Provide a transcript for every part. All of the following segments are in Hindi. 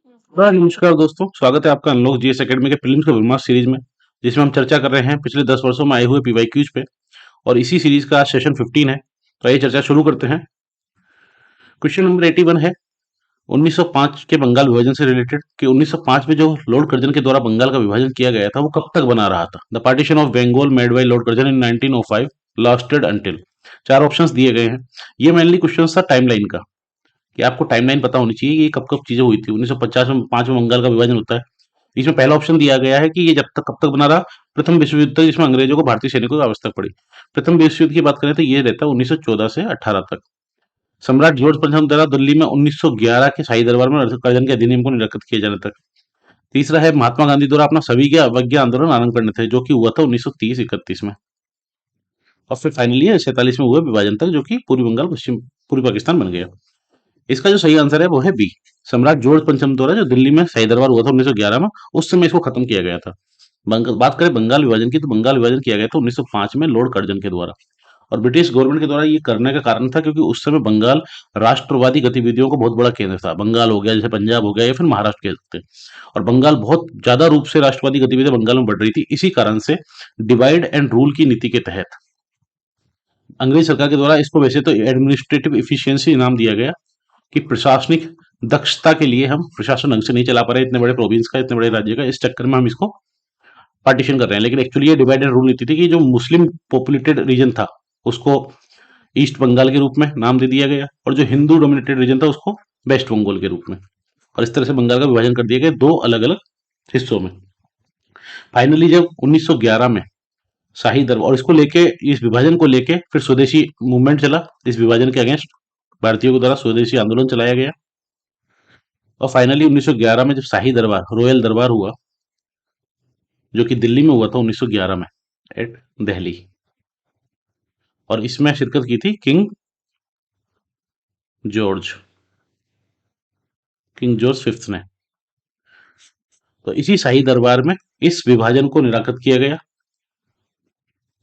नमस्कार दोस्तों, स्वागत है आपका अनलॉक जीएस एकेडमी के प्रीलिम्स के ब्रह्मास्त्र सीरीज में, जिसमें हम चर्चा कर रहे हैं पिछले 10 वर्षों में आए हुए पीवाईक्यूज पे। और इसी सीरीज का आज सेशन 15 है। तो आइए चर्चा शुरू करते हैं। क्वेश्चन नंबर 81 है 1905 के बंगाल विभाजन से रिलेटेड कि 1905 में जो लॉर्ड कर्जन के द्वारा बंगाल का विभाजन किया गया था वो कब तक बना रहा था। The partition of Bengal made by lord Curzon in 1905 lasted until. चार ऑप्शंस दिए गए हैं। ये मेनली क्वेश्चन था टाइमलाइन का, कि आपको टाइमलाइन पता होनी चाहिए कि ये कब कब चीजें हुई थी। 1950 में 5 में बंगाल का विभाजन होता है। इसमें पहला ऑप्शन दिया गया है कि ये जब तक कब तक बना रहा, प्रथम विश्व युद्ध तक, जिसमें अंग्रेजों को भारतीय सैनिकों की आवश्यकता पड़ी। प्रथम विश्व युद्ध की बात करें तो ये रहता है 1914 से 18 तक। सम्राट जॉर्ज प्रथम द्वारा दिल्ली में 1911 के शाही दरबार में कर्जन के अधिनियम को निरस्त किए जाने तक। तीसरा है महात्मा गांधी द्वारा अपना सभी के अवज्ञा आंदोलन आरंभ करने थे, जो कि हुआ था 1930-31 में। और फिर फाइनली 47 में हुआ विभाजन तक, जो कि पूर्वी बंगाल पश्चिम पूर्वी पाकिस्तान बन गया। इसका जो सही आंसर है वो है बी। सम्राट जॉर्ज पंचम द्वारा जो दिल्ली में शाही दरबार हुआ था 1911 में, उस समय इसको खत्म किया गया था। बात करें बंगाल विभाजन की, तो बंगाल विभाजन किया गया था 1905 में लॉर्ड कर्जन के द्वारा। और ब्रिटिश गवर्नमेंट के द्वारा ये करने का कारण था क्योंकि उस समय बंगाल राष्ट्रवादी गतिविधियों का बहुत बड़ा केंद्र था। बंगाल हो गया, जैसे पंजाब हो गया या फिर महाराष्ट्र कह सकते हैं। और बंगाल बहुत ज्यादा रूप से राष्ट्रवादी गतिविधियां बंगाल में बढ़ रही थी। इसी कारण से डिवाइड एंड रूल की नीति के तहत अंग्रेज सरकार के द्वारा इसको वैसे तो एडमिनिस्ट्रेटिव इफिशियंसी नाम दिया गया, कि प्रशासनिक दक्षता के लिए हम प्रशासन ढंग से नहीं चला पा रहे इतने बड़े प्रोविंस का, इतने बड़े राज्य का, इस चक्कर में हम इसको पार्टीशन कर रहे हैं। लेकिन एक्चुअली ये डिवाइड एंड रूल नीति थी कि जो मुस्लिम पॉपुलेटेड रीजन था उसको ईस्ट बंगाल के रूप में नाम दे दिया गया, और जो हिंदू डोमिनेटेड रीजन था उसको वेस्ट बंगाल के रूप में। और इस तरह से बंगाल का विभाजन कर दिया गया दो अलग अलग हिस्सों में। फाइनली जब 1911 में शाही दरबार, और इसको लेके, इस विभाजन को लेके फिर स्वदेशी मूवमेंट चला। इस विभाजन के अगेंस्ट भारतीयों के द्वारा स्वदेशी आंदोलन चलाया गया। और फाइनली 1911 में जब शाही दरबार, रॉयल दरबार हुआ, जो कि दिल्ली में हुआ था 1911 में, एट दिल्ली, और इसमें शिरकत की थी जॉर्ज किंग जॉर्ज फिफ्थ ने। तो इसी शाही दरबार में इस विभाजन को निराकृत किया गया,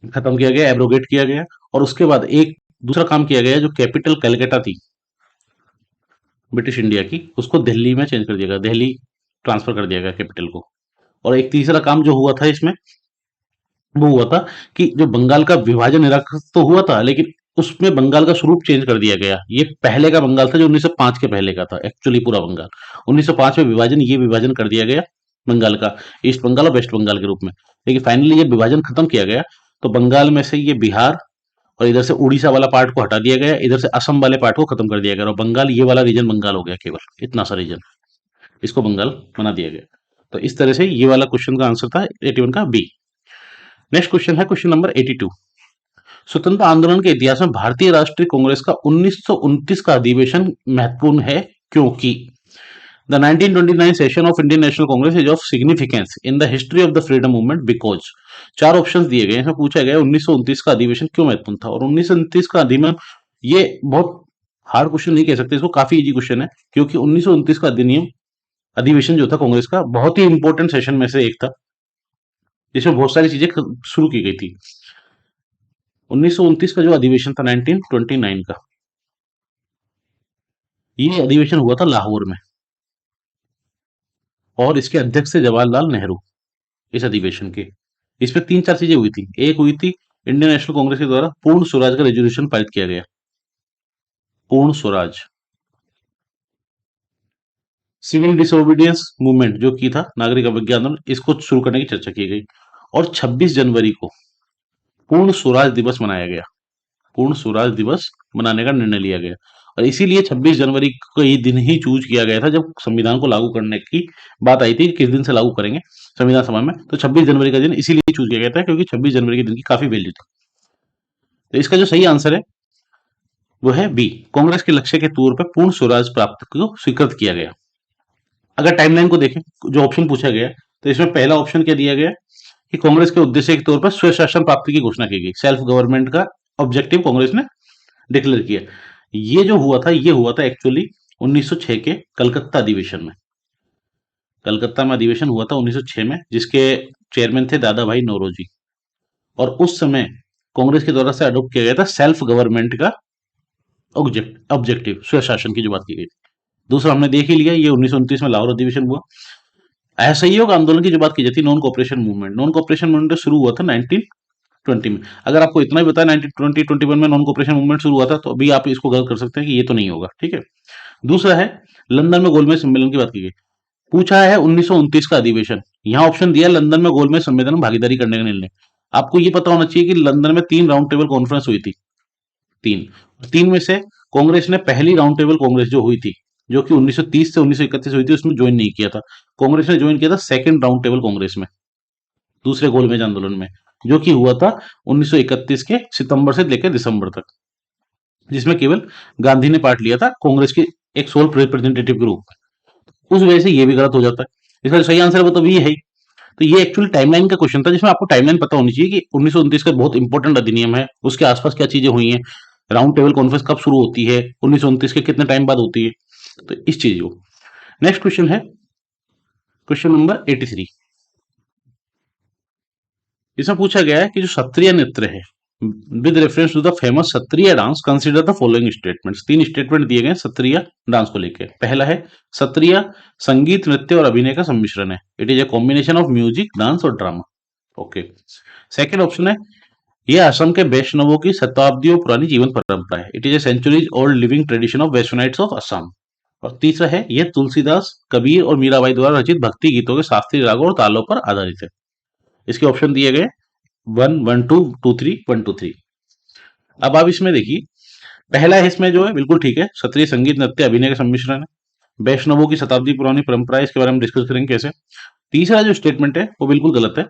खत्म किया गया, एब्रोगेट किया गया। और उसके बाद एक दूसरा काम किया गया, जो कैपिटल कलकत्ता थी ब्रिटिश इंडिया की, उसको दिल्ली में चेंज कर दिया गया, दिल्ली ट्रांसफर कर दिया गया कैपिटल को। और एक तीसरा काम जो हुआ था इसमें, वो हुआ था कि जो बंगाल का विभाजन निराकृत तो हुआ था, लेकिन उसमें बंगाल का स्वरूप चेंज कर दिया गया। ये पहले का बंगाल था जो 1905 के पहले का था, एक्चुअली पूरा बंगाल। 1905 में विभाजन कर दिया गया बंगाल का, ईस्ट बंगाल और वेस्ट बंगाल के रूप में। लेकिन फाइनली ये विभाजन खत्म किया गया, तो बंगाल में से ये बिहार और इधर से उड़ीसा वाला पार्ट को हटा दिया गया, इधर से असम वाले पार्ट को खत्म कर दिया गया, और बंगाल, ये वाला रीजन बंगाल हो गया, केवल इतना सा रीजन, इसको बंगाल बना दिया गया। तो इस तरह से ये वाला क्वेश्चन का आंसर था 81 का बी। नेक्स्ट क्वेश्चन है क्वेश्चन नंबर 82। स्वतंत्रता आंदोलन के इतिहास में भारतीय राष्ट्रीय कांग्रेस का 1929 का अधिवेशन महत्वपूर्ण है, क्योंकि the 1929 session of Indian national Congress is of significance in the history of the freedom movement because. चार ऑप्शंस दिए गए हैं। इसमें पूछा गया 1929 का अधिवेशन क्यों महत्वपूर्ण था। और 1929 का अधिनियम, ये बहुत हार्ड क्वेश्चन नहीं कह सकते इसको, काफी इजी क्वेश्चन है, क्योंकि 1929 का अधिनियम, अधिवेशन जो था कांग्रेस का, बहुत ही इंपॉर्टेंट सेशन में से एक था, जिसमें बहुत सारी चीजें शुरू की गई थी। 1929 का जो अधिवेशन था 1929 का, ये अधिवेशन हुआ था लाहौर में, और इसके अध्यक्ष थे जवाहरलाल नेहरू। इस अधिवेशन के, इसमें तीन चार चीजें हुई थी। एक हुई थी, इंडियन नेशनल कांग्रेस के द्वारा पूर्ण स्वराज का रेजोल्यूशन पारित किया गया, पूर्ण स्वराज। सिविल डिसोबीडियंस मूवमेंट जो की था, नागरिक अवज्ञा आंदोलन, इसको शुरू करने की चर्चा की गई। और 26 जनवरी को पूर्ण स्वराज दिवस मनाया गया, पूर्ण स्वराज दिवस मनाने का निर्णय लिया गया। और इसीलिए 26 जनवरी को ही दिन ही चूज किया गया था जब संविधान को लागू करने की बात आई थी, किस दिन से लागू करेंगे संविधान सभा में। तो 26 जनवरी का दिन इसीलिए चूज किया गया था क्योंकि 26 जनवरी के दिन की काफी वैल्यू थी। तो इसका जो सही आंसर है वो है बी। कांग्रेस के लक्ष्य के तौर पर पूर्ण स्वराज प्राप्त को स्वीकृत किया गया। अगर टाइमलाइन को देखें, जो ऑप्शन पूछा गया, तो इसमें पहला ऑप्शन क्या दिया गया कि कांग्रेस के उद्देश्य के तौर पर स्वशासन प्राप्ति की घोषणा की गई, सेल्फ गवर्नमेंट का ऑब्जेक्टिव कांग्रेस ने डिक्लेयर किया। ये जो हुआ था, ये हुआ था एक्चुअली 1906 के कलकत्ता अधिवेशन में। कलकत्ता में अधिवेशन हुआ था 1906 में, जिसके चेयरमैन थे दादा भाई नौरोजी। और उस समय कांग्रेस के द्वारा से अडॉप्ट किया गया था सेल्फ गवर्नमेंट का ऑब्जेक्टिव, स्वशासन की जो बात की गई थी। दूसरा हमने देख ही लिया, ये 1929 में लाहौर अधिवेशन हुआ। असहयोग आंदोलन की जो बात की जाती है, non cooperation movement, non cooperation movement शुरू हुआ था 1920 में। अगर आपको इतना ही पता है 1921 में नॉन कॉपरेशन मूवमेंट शुरू हुआ था, तो अभी आप इसको गलत कर सकते हैं कि ये तो नहीं होगा, ठीक है। दूसरा है लंदन में गोलमेज सम्मेलन की बात की गई। पूछा है 1929 का अधिवेशन, यहाँ ऑप्शन दिया है लंदन में गोलमेज सम्मेलन में भागीदारी करने का निर्णय। आपको ये पता होना चाहिए कि लंदन में 3 राउंड टेबल कॉन्फ्रेंस हुई थी, 3। 3 में से कांग्रेस ने पहली राउंड टेबल कांग्रेस जो हुई थी, जो कि 1930 से 1931 हुई थी, उसमें ज्वाइन नहीं किया था। कांग्रेस ने ज्वाइन किया था सेकंड राउंड टेबल कांग्रेस में, दूसरे गोलमेज आंदोलन में, जो कि हुआ था 1931 के सितंबर से लेकर दिसंबर तक, जिसमें केवल गांधी ने पार्ट लिया था कांग्रेस के एक सोल रिप्रेजेंटेटिव के रूप में। उस वजह से ये भी गलत हो जाता है। इसका जो सही आंसर है वो तो भी है ही। तो ये एक्चुअली टाइमलाइन का क्वेश्चन था, जिसमें आपको टाइमलाइन पता होनी चाहिए कि 1929 का बहुत इंपॉर्टेंट अधिनियम है, उसके आसपास क्या चीजें हुई हैं, राउंड टेबल कॉन्फ्रेंस कब शुरू होती है, 1929 के कितने टाइम बाद होती है, तो इस चीज को। नेक्स्ट क्वेश्चन है क्वेश्चन नंबर 83। इसमें पूछा गया है कि जो सत्रिय नृत्य है, with reference to the famous Sattriya dance consider the following statements. 3 statement दिए गए सत्रिय डांस को लेकर। पहला है सत्रिय संगीत नृत्य और अभिनय का सम्मिश्रण है, it is a combination of music dance और ड्रामा। ओके। सेकेंड ऑप्शन है ये असम के वैष्णवों की शताब्दियों पुरानी जीवन परंपरा है, it is a centuries old living tradition of Vaishnavites of Assam. और तीसरा है यह तुलसीदास कबीर और मीराबाई द्वारा रचित भक्ति गीतों के शास्त्रीय रागों और तालों पर आधारित है। इसके ऑप्शन दिए गए 1 1 2 2 3 1 2 3। अब आप इसमें देखिए, पहला है इसमें जो है बिल्कुल ठीक है, क्षत्रिय संगीत नृत्य अभिनय का सम्मिश्रण है, वैष्णवों की शताब्दी पुरानी परंपरा है, इसके बारे में डिस्कस करेंगे कैसे। तीसरा जो स्टेटमेंट है वो बिल्कुल गलत है,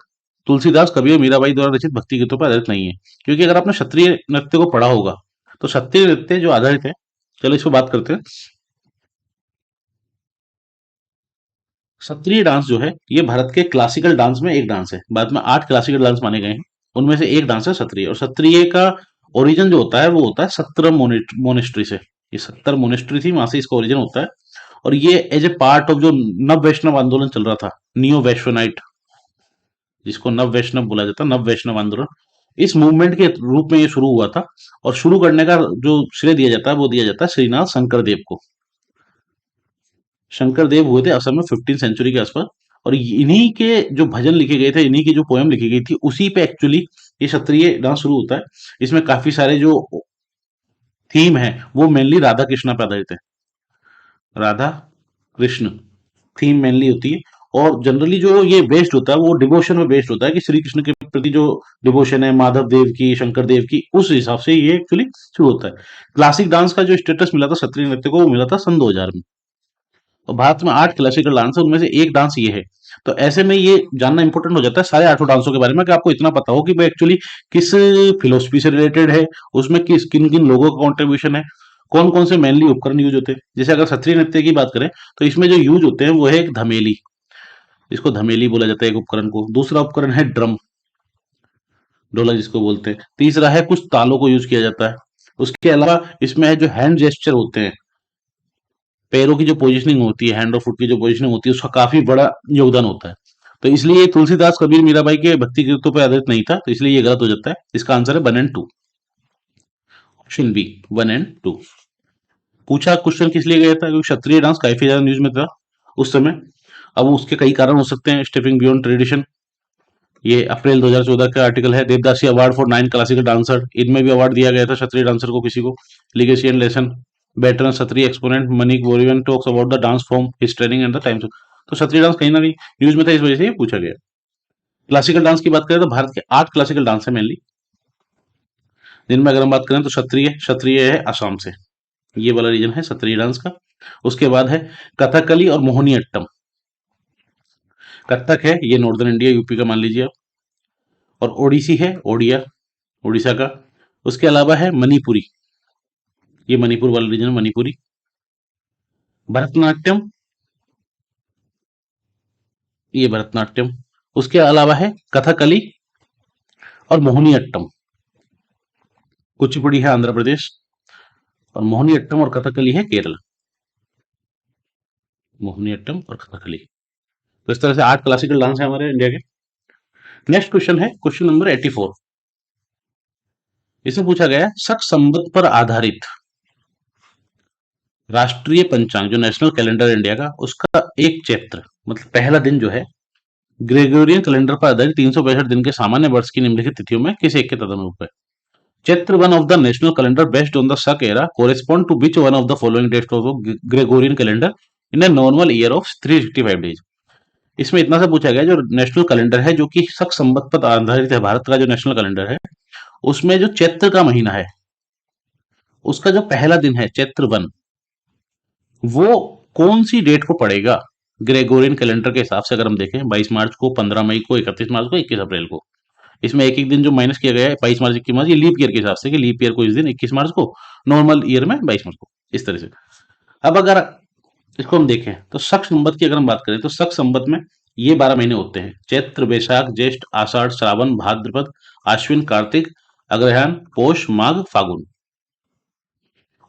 तुलसीदास कबीर मीराबाई द्वारा रचित भक्ति गीतों पर आधारित नहीं है। क्योंकि अगर आपने क्षत्रिय नृत्य को पढ़ा होगा, तो क्षत्रिय नृत्य जो आधारित है, चलो इस पर बात करते हैं। क्षत्रिय डांस जो है ये भारत के क्लासिकल डांस में एक डांस है, बाद में 8 क्लासिकल डांस माने गए हैं, उनमें से एक डांस है क्षत्रिय। और क्षत्रिय का ओरिजिन जो होता है वो होता है सत्रम मोनेस्ट्री से। ये 70 मोनेस्ट्री थी, वहां से इसका ओरिजिन होता है। और ये एज ए पार्ट ऑफ जो नव वैष्णव आंदोलन चल रहा था, नियो वैश्वनाइट, जिसको नव वैष्णव बोला जाता है, नव वैष्णव आंदोलन, इस मूवमेंट के रूप में ये शुरू हुआ था। और शुरू करने का जो श्रेय दिया जाता है वो दिया जाता है श्रीनाथ शंकर देव को। शंकर देव हुए थे असम में 15 सेंचुरी के आसपास। और इन्हीं के जो भजन लिखे गए थे, इन्हीं की जो पोएम लिखी गई थी, उसी पे एक्चुअली ये क्षत्रिय डांस शुरू होता है। इसमें काफी सारे जो थीम है वो मेनली राधा कृष्णा पे आधारित है, राधा कृष्ण थीम मेनली होती है। और जनरली जो ये बेस्ड होता है वो डिवोशन में बेस्ड होता है, कि श्री कृष्ण के प्रति जो डिवोशन है माधव देव की, शंकर देव की, उस हिसाब से ये एक्चुअली शुरू होता है। क्लासिक डांस का जो स्टेटस मिला था क्षत्रिय नृत्य को, वो मिला था सन 2000 में। और भारत में 8 क्लासिकल डांस है, उनमें से एक डांस ये है। तो ऐसे में ये जानना इंपॉर्टेंट हो जाता है सारे 8 डांसों के बारे में, कि आपको इतना पता हो कि वो एक्चुअली किस फिलोसफी से रिलेटेड है, उसमें किस किन किन लोगों का कॉन्ट्रीब्यूशन है, कौन कौन से मेनली उपकरण यूज होते हैं। जैसे अगर क्षत्रिय नृत्य की बात करें, तो इसमें जो यूज होते हैं वो है एक धमेली, इसको धमेली बोला जाता है एक उपकरण को। दूसरा उपकरण है ड्रम, ढोलक जिसको बोलते हैं। तीसरा है कुछ तालों को यूज किया जाता है। उसके अलावा इसमें है जो हैंड जेस्चर होते हैं, पैरों की जो पोजीशनिंग होती है, हैंड और फुट की जो पोजीशनिंग होती है, उसका काफी बड़ा योगदान होता है। तो इसलिए ये तुलसीदास कबीर मीराबाई के भक्ति गीतों पर आधारित नहीं था, तो इसलिए ये गलत हो जाता है। इसका आंसर है 1 और 2, ऑप्शन बी 1 और 2। पूछा क्वेश्चन किस लिए गया था, क्योंकि क्षत्रिय डांस काफी ज्यादा न्यूज में था उस समय। अब उसके कई कारण हो सकते हैं, स्टेपिंग बियॉन्ड ट्रेडिशन, ये अप्रैल 2014 का आर्टिकल है। देवदासी अवार्ड फॉर 9 क्लासिकल डांसर, इनमें भी अवार्ड दिया गया था क्षत्रिय डांसर को किसी को। Legacy and lesson, veteran Sattriya exponent Manik Borivan talks about the dance form, his training and the times. तो क्षत्रिय डांस कहीं ना कहीं न्यूज में था, इस वजह से ये पूछा गया। क्लासिकल डांस की बात करें तो भारत के 8 क्लासिकल डांस है मेनली, जिनमें अगर हम बात करें तो क्षत्रिय क्षत्रिय है असम से, ये वाला रीजन है क्षत्रिय डांस का। उसके बाद है कथकली और मोहिनी अट्टम। कथक है ये नॉर्दर्न इंडिया, यूपी का मान लीजिए आप। और ओडिसी है ओडिया, उड़ीसा का। उसके अलावा है मणिपुरी, ये मणिपुर वाला रीजन है, मणिपुरी। भरतनाट्यम, ये भरतनाट्यम। उसके अलावा है कथकली और मोहिनी अट्टम। कुचिपुड़ी है आंध्र प्रदेश, और मोहिनी अट्टम और कथकली है केरल। मोहिनी अट्टम और कथकली, तो इस तरह से 8 क्लासिकल डांस है हमारे इंडिया के। नेक्स्ट क्वेश्चन है क्वेश्चन नंबर 84। इसमें पूछा गया है शक संबंध पर आधारित राष्ट्रीय पंचांग जो नेशनल कैलेंडर इंडिया का, उसका एक चैत्र मतलब पहला दिन जो है ग्रेगोरियन कैलेंडर पर आधारित 365 दिन के सामान्य वर्ष की निम्नलिखित तिथियों में किस एक के तदनुरूप है? Chaitra one of the national calendar based on the Saka era correspond to which one of the following dates of Gregorian calendar in a normal year of 365 days. इसमें इतना सा पूछा गया, जो नेशनल कैलेंडर है जो कि शक संवत पर आधारित है, भारत का जो नेशनल कैलेंडर है उसमें जो चैत्र का महीना है उसका जो पहला दिन है चैत्र वन, वो कौन सी डेट को पड़ेगा ग्रेगोरियन कैलेंडर के हिसाब से? अगर हम देखें 22 मार्च को, 15 मई को, 31 मार्च को, 21 अप्रैल को। इसमें एक एक दिन जो माइनस किया गया है 22 मार्च 21 मार्च, ये लीप ईयर के हिसाब से कि लीप ईयर को इस दिन 21 मार्च को, नॉर्मल ईयर में 22 मार्च को, इस तरह से। अब अगर इसको हम देखें तो शक संवत की अगर हम बात करें तो शक संवत में ये 12 महीने होते हैं: चैत्र, वैशाख, ज्येष्ठ, आषाढ़, श्रावण, भाद्रपद, आश्विन, कार्तिक, अग्रहायण, पौष, माघ, फागुन।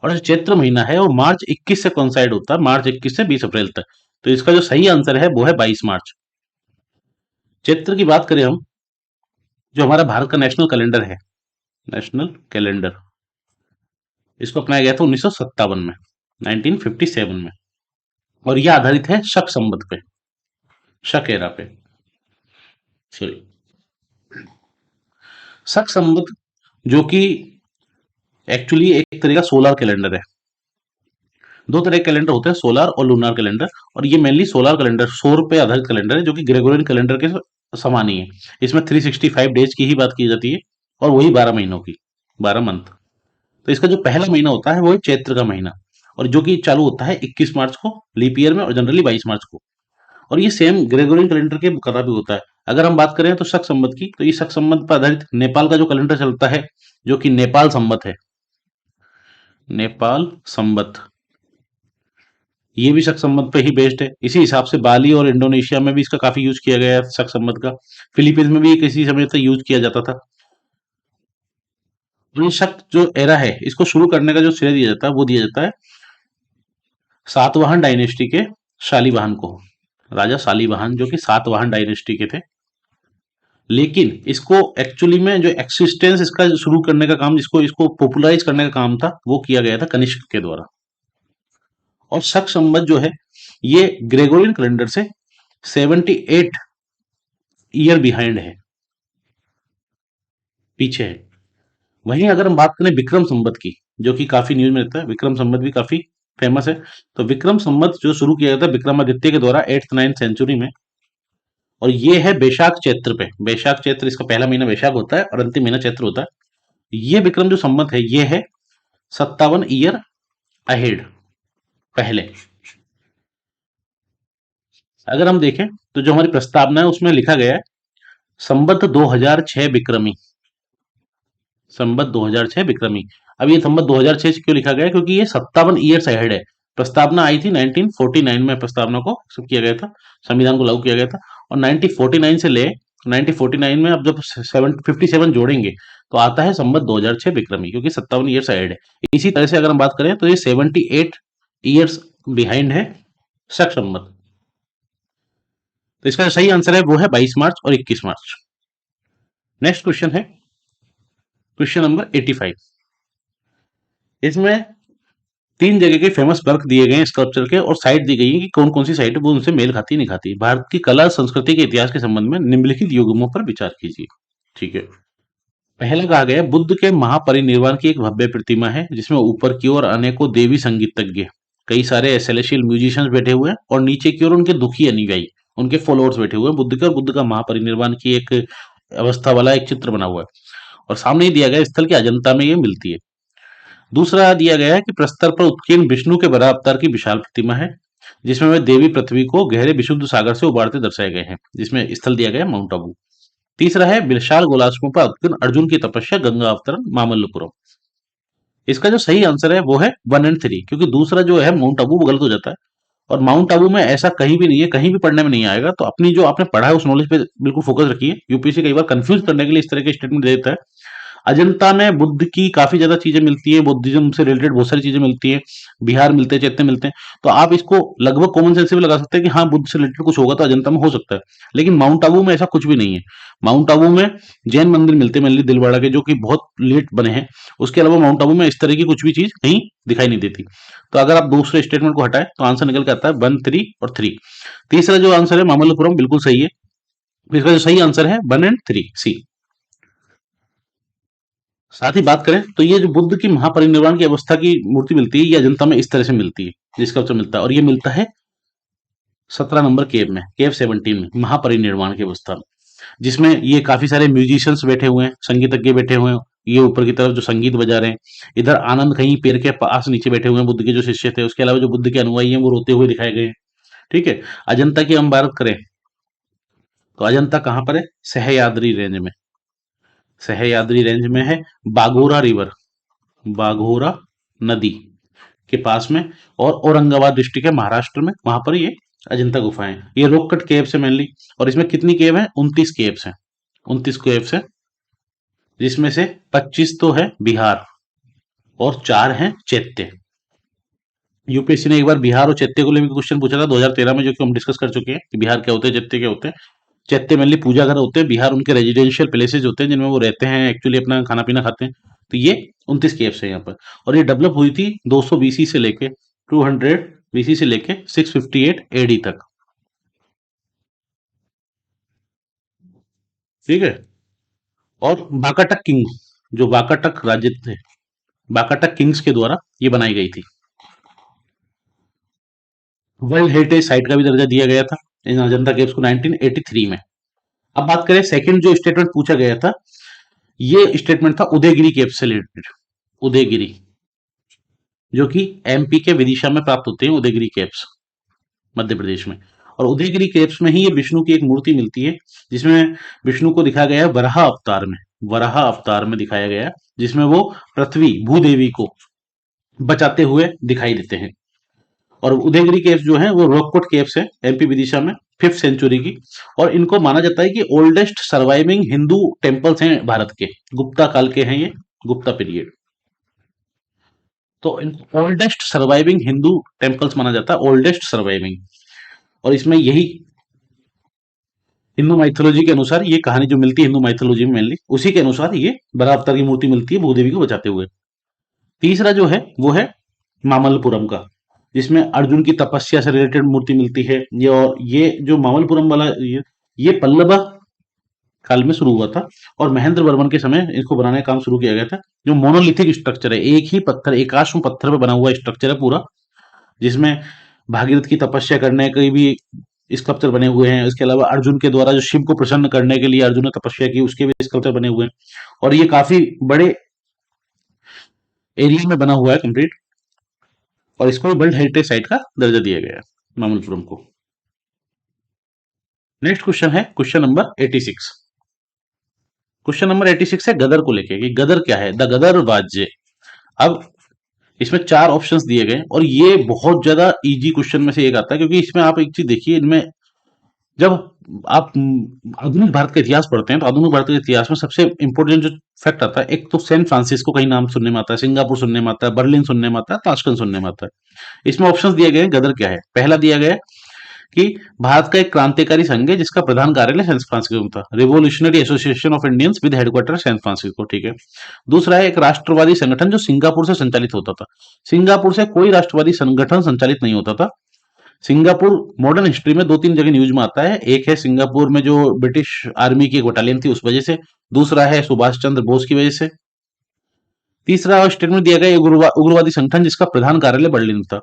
और जो चैत्र महीना है वो मार्च 21 से कोइंसाइड होता है, मार्च 21 से 20 अप्रैल तक। तो इसका जो सही आंसर है वो है 22 मार्च। चैत्र की बात करें हम, जो हमारा भारत का नेशनल कैलेंडर है, नेशनल कैलेंडर, इसको अपनाया गया था 1957 में, 1957 में, और यह आधारित है शक संवत पे, शक एरा पे, सॉरी, शक संवत, जो कि एक्चुअली एक तरह का सोलर कैलेंडर है। दो तरह के कैलेंडर होते हैं, सोलर और लूनार कैलेंडर, और ये मेनली सोलर कैलेंडर, सौर पे आधारित कैलेंडर है, जो कि ग्रेगोरियन कैलेंडर के समान ही है। इसमें 365 डेज की ही बात की जाती है, और वही 12 महीनों की, 12 मंथ। तो इसका जो पहला महीना होता है वो है चैत्र का महीना, और जो कि चालू होता है 21 मार्च को लीप ईयर में, और जनरली 22 मार्च को। और ये सेम ग्रेगोरियन कैलेंडर के मुताबिक होता है। अगर हम बात करें तो शक संवत की, तो ये शक संवत पर आधारित नेपाल का जो कैलेंडर चलता है, जो कि नेपाल संवत है, नेपाल संवत, ये भी शक संवत पे ही बेस्ड है। इसी हिसाब से बाली और इंडोनेशिया में भी इसका काफी यूज किया गया है शक संवत का। फिलीपींस में भी किसी समय तक यूज किया जाता था। ये शक जो एरा है, इसको शुरू करने का जो श्रेय दिया जाता है वो दिया जाता है सातवाहन डायनेस्टी के शालीवाहन को, राजा शालीवाहन, जो कि सातवाहन डायनेस्टी के थे। लेकिन इसको एक्चुअली में जो एक्सिस्टेंस इसका शुरू करने का काम, जिसको इसको पॉपुलराइज करने का काम था, वो किया गया था कनिष्क के द्वारा। और शक संवत जो है ये ग्रेगोरियन कैलेंडर से 78 ईयर बिहाइंड है, पीछे है। वहीं अगर हम बात करें विक्रम संवत की, जो कि काफी न्यूज में रहता है, विक्रम संवत भी काफी फेमस है। तो विक्रम संवत जो शुरू किया गया था विक्रमादित्य के द्वारा 8th 9th सेंचुरी में, और ये है बैशाख चैत्र पे। बैशाख चैत्र, इसका पहला महीना बैशाख होता है और अंतिम महीना चैत्र होता है। ये विक्रम जो संवत है ये है 57 ईयर अहेड पहले। अगर हम देखें तो जो हमारी प्रस्तावना है उसमें लिखा गया है संवत 2006 विक्रमी, संवत 2006 विक्रमी। अब ये संवत 2006 से क्यों लिखा गया है? क्योंकि ये 57 ईयर्स अहेड है। प्रस्तावना आई थी 1949 में, प्रस्तावना को सब किया गया था, संविधान को लागू किया गया था। और 1949 से ले 1949 में अब जब 57 जोड़ेंगे तो आता है संवत 2006 विक्रमी, क्योंकि 57 ईयर्स अहेड है। इसी तरह से अगर हम बात करें तो ये 78 ईयर्स बिहाइंड है शक संवत। तो इसका सही आंसर है वो है 22 मार्च और 21 मार्च। नेक्स्ट क्वेश्चन है क्वेश्चन नंबर 85। इसमें 3 जगह के फेमस वर्क दिए गए हैं स्कल्पचर के, और साइट दी गई है कि कौन कौन सी साइट है वो उनसे मेल खाती नहीं खाती। भारत की कला संस्कृति के इतिहास के संबंध में निम्नलिखित युग्मों पर विचार कीजिए। ठीक है, पहला कहा गया बुद्ध के महापरिनिर्वाण की एक भव्य प्रतिमा है, जिसमें ऊपर की ओर अनेकों देवी संगीतज्ञ, कई सारे सेलेशियल म्यूजिशियंस बैठे हुए हैं, और नीचे की ओर उनके दुखी अनुयायी, उनके फॉलोअर्स बैठे हुए हैं बुद्ध के, और बुद्ध का महापरिनिर्वाण की एक अवस्था वाला एक चित्र बना हुआ है, और सामने ही दिया गया स्थल की अजंता में ये मिलती है। दूसरा दिया गया है कि प्रस्तर पर उत्कीर्ण विष्णु के बड़ा अवतार की विशाल प्रतिमा है, जिसमें वे देवी पृथ्वी को गहरे विशुद्ध सागर से उबारते दर्शाए गए हैं, जिसमें स्थल दिया गया है माउंट आबू। तीसरा है विशाल गोलाश्रम पर उत्कीर्ण अर्जुन की तपस्या, गंगा अवतरण, मामल्लपुरम। इसका जो सही आंसर है वो है 1 और 3, क्योंकि दूसरा जो है माउंट आबू वो गलत हो जाता है। और माउंट आबू में ऐसा कहीं भी नहीं है, कहीं भी पढ़ने में नहीं आएगा। तो अपनी जो आपने पढ़ा है उस नॉलेज पे बिल्कुल फोकस रखिए। यूपीएससी कई बार कंफ्यूज करने के लिए इस तरह के स्टेटमेंट दे देता है। अजंता में बुद्ध की काफी ज्यादा चीजें मिलती है, बुद्धिज्म से रिलेटेड बहुत सारी चीजें मिलती है, बिहार मिलते हैं, चैत्य मिलते हैं। तो आप इसको लगभग कॉमन सेंस से भी लगा सकते हैं कि हाँ बुद्ध से रिलेटेड कुछ होगा तो अजंता में हो सकता है। लेकिन माउंट आबू में ऐसा कुछ भी नहीं है। माउंट आबू में जैन मंदिर मिलते हैं मेनली दिलवाड़ा के, जो कि बहुत लेट बने हैं। उसके अलावा माउंट आबू में इस तरह की कुछ भी चीज कहीं दिखाई नहीं देती। तो अगर आप दूसरे स्टेटमेंट को हटाए तो आंसर निकल के आता है 1, 3 और 3। तीसरा जो आंसर है मामल्लपुरम, बिल्कुल सही है। इसका जो सही आंसर है 1 एंड 3, सी। साथ ही बात करें तो ये जो बुद्ध की महापरिनिर्वाण की अवस्था की मूर्ति मिलती है, ये अजंता में इस तरह से मिलती है, जिसका उत्तर मिलता है, और ये मिलता है 17 नंबर केव में, केव 17 में, महापरिनिर्वाण की अवस्था में, जिसमें ये काफी सारे म्यूजिशियंस बैठे हुए हैं, संगीतज्ञ बैठे हुए हैं। ये ऊपर की तरफ जो संगीत बजा रहे हैं, इधर आनंद कहीं पेड़ के पास नीचे बैठे हुए हैं बुद्ध के जो शिष्य थे। उसके अलावा जो बुद्ध के अनुयायी हैं वो रोते हुए दिखाए गए हैं। ठीक है। अजंता की हम बात करें तो अजंता कहाँ पर है? सह्याद्री रेंज में। सह्याद्री रेंज में है, बाघोरा रिवर, बाघोरा नदी के पास में, और औरंगाबाद डिस्ट्रिक्ट है महाराष्ट्र में, वहां पर ये अजंता गुफाएं। ये रॉक कट केव्स है मेनली, और इसमें कितनी केव है? 29 केव्स हैं। 29 केव्स है, जिसमें से 25 तो है बिहार और 4 हैं चैत्य। यूपीएससी ने एक बार बिहार और चैत्य को लेकर क्वेश्चन पूछा था 2013 में, जो कि हम डिस्कस कर चुके हैं कि बिहार क्या होते हैं, चैत्य क्या होते हैं। चैत्य मेनली पूजा घर होते हैं, बिहार उनके रेजिडेंशियल प्लेसेस होते हैं जिनमें वो रहते हैं, एक्चुअली अपना खाना पीना खाते हैं। तो ये 29 केव्स है यहाँ पर, और ये डेवलप हुई थी 200 बीसी से लेके 200 बीसी से लेके 658 एडी तक। ठीक है। और बाकाटक किंग, जो बाकाटक राज्य थे, बाकाटक किंग्स के द्वारा ये बनाई गई थी। वर्ल्ड हेरिटेज साइट का भी दर्जा दिया गया था इन अजंता केव्स को 1983 में। अब बात करें सेकंड जो स्टेटमेंट पूछा गया था, ये स्टेटमेंट था उदयगिरी केव्स से रिलेटेड। उदयगिरी, जो कि एमपी के विदिशा में प्राप्त होते हैं, उदयगिरी केव्स मध्य प्रदेश में। और उदयगिरी केव्स में ही ये विष्णु की एक मूर्ति मिलती है, जिसमें विष्णु को दिखाया गया है वराह अवतार में, वराह अवतार में दिखाया गया है, जिसमें वो पृथ्वी भूदेवी को बचाते हुए दिखाई देते हैं। और उदयगिरी केव्स जो है वो रॉककोट केव्स है, एमपी विदिशा में, 5th सेंचुरी की। और इनको माना जाता है कि ओल्डेस्ट सर्वाइविंग हिंदू टेम्पल्स हैं भारत के, गुप्ता काल के हैं ये, गुप्ता पीरियड। तो इनको ओल्डेस्ट सर्वाइविंग हिंदू टेम्पल्स माना जाता है, ओल्डेस्ट सर्वाइविंग। और इसमें यही हिंदू माइथोलॉजी के अनुसार ये कहानी जो मिलती है हिंदू माइथोलॉजी में मेनली, उसी के अनुसार ये बराह अवतार की मूर्ति मिलती है भूदेवी को बचाते हुए। तीसरा जो है वो है मामल्लपुरम का, जिसमें अर्जुन की तपस्या से रिलेटेड मूर्ति मिलती है। ये, और ये जो मामल्लपुरम वाला ये पल्लव काल में शुरू हुआ था, और महेंद्र वर्मन के समय इसको बनाने का काम शुरू किया गया था। जो मोनोलिथिक स्ट्रक्चर है, एक ही पत्थर, एकाश्म पत्थर पे बना हुआ स्ट्रक्चर है पूरा, जिसमें भागीरथ की तपस्या करने के भी स्कल्पचर बने हुए हैं। इसके अलावा अर्जुन के द्वारा जो शिव को प्रसन्न करने के लिए अर्जुन ने तपस्या की, उसके भी स्कल्पचर बने हुए हैं। और ये काफी बड़े एरिया में बना हुआ है कंप्लीट, और इसको वर्ल्ड हेरिटेज साइट का दर्जा दिया गया है मामल्लपुरम को। नेक्स्ट क्वेश्चन है क्वेश्चन नंबर 86। क्वेश्चन नंबर 86 है गदर को लेके, कि गदर क्या है, द गदर वाज्य। अब इसमें 4 ऑप्शंस दिए गए, और ये बहुत ज्यादा इजी क्वेश्चन में से एक आता है, क्योंकि इसमें आप एक चीज देखिए, इनमें जब आप आधुनिक भारत का इतिहास पढ़ते हैं तो आधुनिक भारत के इतिहास में सबसे इंपॉर्टेंट जो फैक्ट आता है, एक तो सैन फ्रांसिस्को कहीं नाम सुनने में आता है, सिंगापुर सुनने में आता है, बर्लिन सुनने में आता है, ताशकंद सुनने में आता है। इसमें ऑप्शंस दिए गए हैं, गदर क्या है। पहला दिया गया है कि भारत का एक क्रांतिकारी संघ है जिसका प्रधान कार्यालय सैन फ्रांसिस्को में था, revolutionary association of Indians with headquarter San Francisco. ठीक है। दूसरा है एक राष्ट्रवादी संगठन जो सिंगापुर से संचालित होता था। सिंगापुर से कोई राष्ट्रवादी संगठन संचालित नहीं होता था। सिंगापुर मॉडर्न हिस्ट्री में 2-3 जगह न्यूज में आता है। एक है सिंगापुर में जो ब्रिटिश आर्मी की एक बटालियन थी उस वजह से, दूसरा है सुभाष चंद्र बोस की वजह से, तीसरा स्टेटमेंट दिया गया है उग्रवादी संगठन जिसका प्रधान कार्यालय बर्लिन था।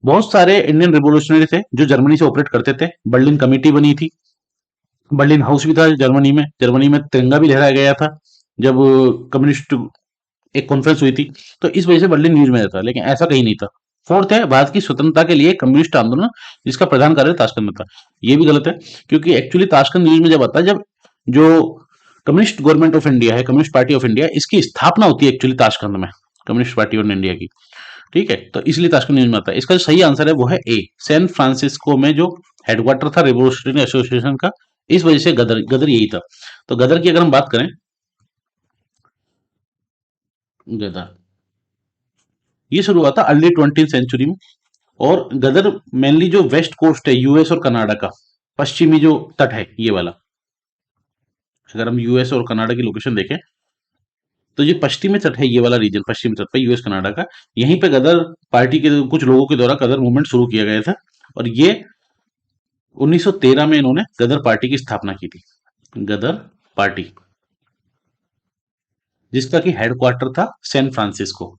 बहुत सारे इंडियन रिवोल्यूशनरी थे जो जर्मनी से ऑपरेट करते थे, बर्लिन कमेटी बनी थी, बर्लिन हाउस भी था जर्मनी में, जर्मनी में तिरंगा भी लहराया गया था जब कम्युनिस्ट एक कॉन्फ्रेंस हुई थी, तो इस वजह से बर्लिन न्यूज में था, लेकिन ऐसा कहीं नहीं था। फोर्थ है भारत की स्वतंत्रता के लिए कम्युनिस्ट आंदोलन जिसका प्रधान कार्य ताशकंद में था। ये भी गलत है, क्योंकि एक्चुअली ताशकंद न्यूज में जब आता है जब जो कम्युनिस्ट गवर्नमेंट ऑफ इंडिया है, कम्युनिस्ट पार्टी ऑफ इंडिया, इसकी स्थापना होती है एक्चुअली ताशकंद में, कम्युनिस्ट पार्टी ऑफ इंडिया की। ठीक है, तो इसलिए ताशकंद न्यूज में आता है। इसका जो सही आंसर है वो है ए, सैन फ्रांसिस्को में जो हेडक्वार्टर था रिवोल्यूशनरी एसोसिएशन का, इस वजह से गदर गदर यही था। तो गदर की अगर हम बात करें गदर ये शुरू हुआ था अर्ली 20th सेंचुरी में। और गदर मेनली जो वेस्ट कोस्ट है यूएस और कनाडा का, पश्चिमी जो तट है ये वाला, अगर हम यूएस और कनाडा की लोकेशन देखें तो ये पश्चिमी तट है, ये वाला रीजन पश्चिमी तट पे यूएस कनाडा का। यहीं पे गदर पार्टी के कुछ लोगों के द्वारा गदर मूवमेंट शुरू किया गया था। और ये 1913 में इन्होंने गदर पार्टी की स्थापना की थी, गदर पार्टी, जिसका कि हेडक्वार्टर था सैन फ्रांसिस्को।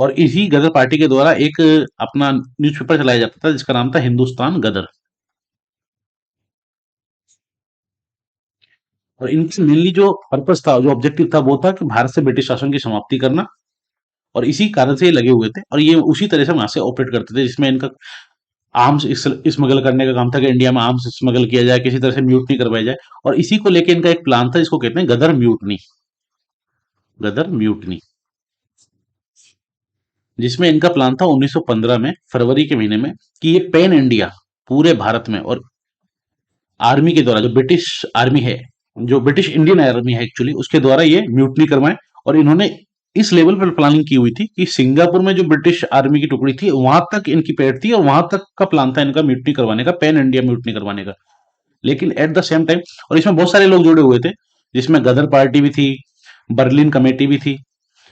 और इसी गदर पार्टी के द्वारा एक अपना न्यूज़पेपर चलाया जाता था जिसका नाम था हिंदुस्तान गदर। और इनकी मेनली जो पर्पस था, जो ऑब्जेक्टिव था, वो था कि भारत से ब्रिटिश शासन की समाप्ति करना। और इसी कारण से ये लगे हुए थे और ये उसी तरह से वहां से ऑपरेट करते थे, जिसमें इनका आर्म्स स्मगल करने का काम था कि इंडिया में आर्म्स स्मगल किया जाए, किसी तरह से म्यूटनी करवाई जाए। और इसी को लेके इनका एक प्लान था जिसको कहते हैं गदर म्यूटनी, गदर म्यूटनी, जिसमें इनका प्लान था 1915 में फरवरी के महीने में कि ये पैन इंडिया, पूरे भारत में, और आर्मी के द्वारा, जो ब्रिटिश आर्मी है, जो ब्रिटिश इंडियन आर्मी है एक्चुअली, उसके द्वारा ये म्यूटनी करवाएं। और इन्होंने इस लेवल पर प्लानिंग की हुई थी कि सिंगापुर में जो ब्रिटिश आर्मी की टुकड़ी थी वहां तक इनकी पैठ थी और वहां तक का प्लान था इनका म्यूटनी करवाने का, पैन इंडिया म्यूटनी करवाने का। लेकिन एट द सेम टाइम, और इसमें बहुत सारे लोग जुड़े हुए थे, जिसमें गदर पार्टी भी थी, बर्लिन कमेटी भी थी,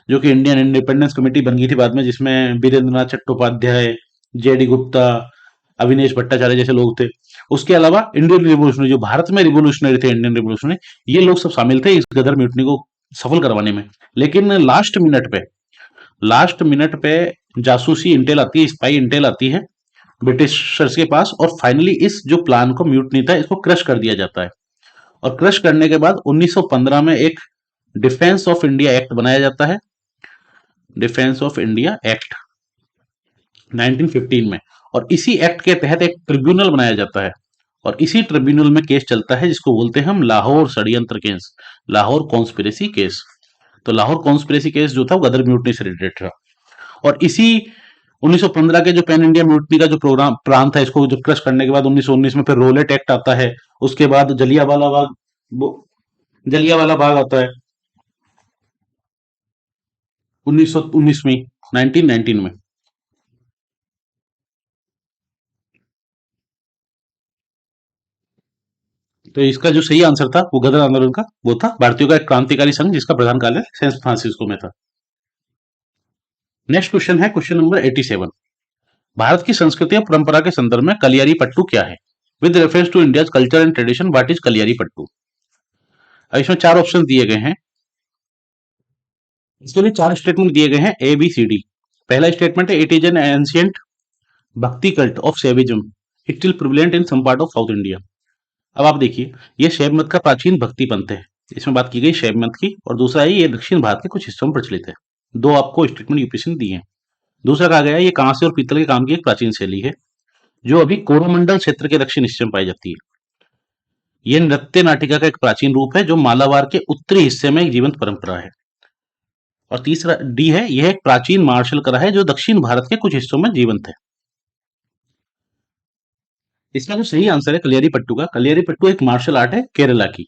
जो कि इंडियन इंडिपेंडेंस कमेटी बन गई थी बाद में, जिसमें बीरेंद्रनाथ चट्टोपाध्याय, जेडी गुप्ता, अविनेश भट्टाचार्य जैसे लोग थे। उसके अलावा इंडियन रिवोल्यूशनरी, जो भारत में रिवोल्यूशनरी थे, इंडियन रिवोल्यूशनरी, ये लोग सब शामिल थे इस गदर म्यूटनी को सफल करवाने में। लेकिन लास्ट मिनट पे जासूसी इंटेल आती है, स्पाई इंटेल आती है ब्रिटिशर्स के पास, और फाइनली इस जो प्लान को, म्यूटनी था, इसको क्रश कर दिया जाता है। और क्रश करने के बाद 1915 में एक डिफेंस ऑफ इंडिया एक्ट बनाया जाता है, डिफेंस ऑफ इंडिया एक्ट 1915 में। और इसी एक्ट के तहत एक ट्रिब्यूनल बनाया जाता है, और इसी ट्रिब्यूनल में केस चलता है जिसको बोलते हैं हम लाहौर षड्यंत्र केस, लाहौर कॉन्स्पिरेसी केस। तो लाहौर कॉन्स्पिरेसी केस जो था वो गदर म्यूटनी से रिलेटेड था। और इसी 1915 के जो पैन इंडिया म्यूटनी का जो प्रोग्राम प्लान था, इसको जो क्रश करने के बाद 1919 में फिर रोलेट एक्ट आता है। उसके बाद जलियांवाला बाग आता है 1919 में, 1919 में। तो इसका जो सही आंसर था वो गदर आंदोलन का वो था, भारतीयों का एक क्रांतिकारी संघ जिसका प्रधान कार्यालय सैन फ्रांसिस्को में था। नेक्स्ट क्वेश्चन है क्वेश्चन नंबर 87। भारत की संस्कृति और परंपरा के संदर्भ में कलियारी पट्टू क्या है? With reference to India culture and tradition, what is Kaliyari Pattu? अब इसमें चार ऑप्शन दिए गए हैं, इसके लिए चार स्टेटमेंट दिए गए हैं, ए बी सी डी। पहला स्टेटमेंट है, it is an ancient bhakti cult of Shaivism, it still prevalent in some part of South India. अब आप देखिए, ये शैव मत का प्राचीन भक्ति पंथ है, इसमें बात की गई शैव मत की। और दूसरा है, ये दक्षिण भारत के कुछ हिस्सों में प्रचलित है। दो आपको स्टेटमेंट यूपीएससी ने दी है। दूसरा कहा गया है, ये कांसे और पीतल के काम की एक प्राचीन शैली है जो अभी कोरोमंडल क्षेत्र के दक्षिण हिस्से में पाई जाती है। यह नृत्य नाटिका का एक प्राचीन रूप है जो मालाबार के उत्तरी हिस्से में एक जीवंत परंपरा है। और तीसरा डी है, यह एक प्राचीन मार्शल कला है जो दक्षिण भारत के कुछ हिस्सों में जीवंत है। इसका जो सही आंसर है कलियारी पट्टू का, कलियारी पट्टू एक मार्शल आर्ट है केरला की।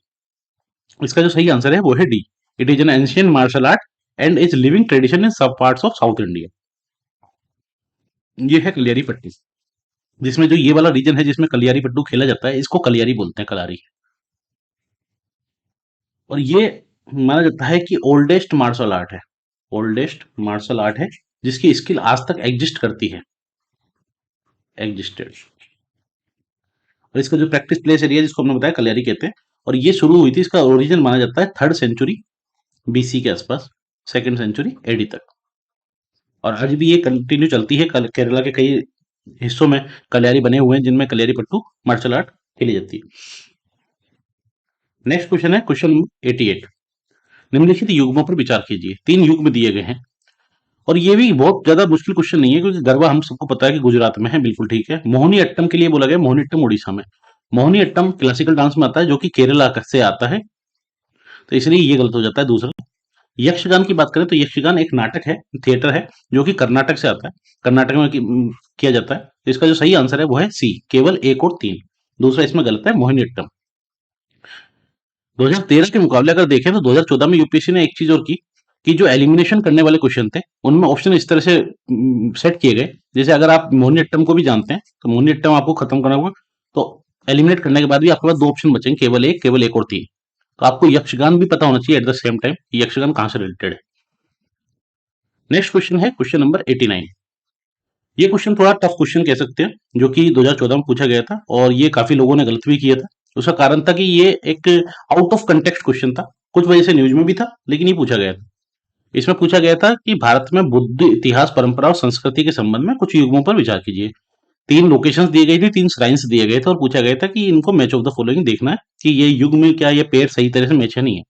इसका जो सही आंसर है वो है D, it is an ancient martial art and is living tradition in सब पार्ट्स ऑफ साउथ इंडिया। ये है कलियारी पट्टू, जिसमें जो ये वाला रीजन है जिसमें कलियारी पट्टू खेला जाता है, इसको कलियारी बोलते हैं, कलारी। और ये माना जाता है कि ओल्डेस्ट मार्शल आर्ट है, ओल्डेस्ट मार्शल आर्ट है जिसकी स्किल आज तक एग्जिस्ट करती है, एग्जिस्टेड। और इसका जो प्रैक्टिस प्लेस एरिया जिसको हमने बताया कलियारी कहते हैं। और ये शुरू हुई थी, इसका ओरिजिन माना जाता है 3rd सेंचुरी बीसी के आसपास, 2nd सेंचुरी एडी तक। और आज भी ये कंटिन्यू चलती है, केरला के कई हिस्सों में कलियारी बने हुए हैं जिनमें कलियारी पट्टू मार्शल आर्ट खेली जाती है। नेक्स्ट क्वेश्चन है क्वेश्चन 88। निम्नलिखित युग्मों पर विचार कीजिए, 3 युग्म दिए गए हैं। और ये भी बहुत ज्यादा मुश्किल क्वेश्चन नहीं है क्योंकि गरबा हम सबको पता है कि गुजरात में है, बिल्कुल ठीक है। मोहिनी अट्टम के लिए बोला गया, मोहिनी अट्टम उड़ीसा में। मोहिनी अट्टम क्लासिकल डांस में आता है जो कि केरला से आता है, तो इसलिए ये गलत हो जाता है। दूसरा, यक्षगान की बात करें तो यक्षगान एक नाटक है, थिएटर है जो कि कर्नाटक से आता है, कर्नाटक में किया जाता है। तो इसका जो सही आंसर है वो है सी, केवल 1 और 3। दूसरा इसमें गलत है, मोहिनी अट्टम। 2013 के मुकाबले अगर देखें तो 2014 में यूपीएससी ने एक चीज और की कि जो एलिमिनेशन करने वाले क्वेश्चन थे उनमें ऑप्शन इस तरह से सेट किए गए, जैसे अगर आप मोहिनीअट्टम को भी जानते हैं तो मोहिनीअट्टम आपको खत्म करना होगा, तो एलिमिनेट करने के बाद भी आपके पास दो ऑप्शन बचेंगे, केवल एक और तीन। तो आपको यक्षगान भी पता होना चाहिए एट द सेम टाइम कि यक्षगान कहाँ से रिलेटेड है। नेक्स्ट क्वेश्चन है क्वेश्चन नंबर 89। ये क्वेश्चन थोड़ा टफ क्वेश्चन कह सकते हैं, जो कि 2014 में पूछा गया था और ये काफी लोगों ने गलत भी किया था। उसका कारण था कि ये एक आउट ऑफ कंटेक्स्ट क्वेश्चन था, कुछ वजह से न्यूज में भी था लेकिन ये पूछा गया था। इसमें पूछा गया था कि भारत में बुद्ध इतिहास, परंपरा और संस्कृति के संबंध में कुछ युगमों पर विचार कीजिए। तीन लोकेशंस दी गई थी, तीन श्राइन्स दिए गए थे और पूछा गया था कि इनको मैच ऑफ द फॉलोइंग देखना है कि ये युग में क्या ये पेयर सही तरह से मैच है नहीं है।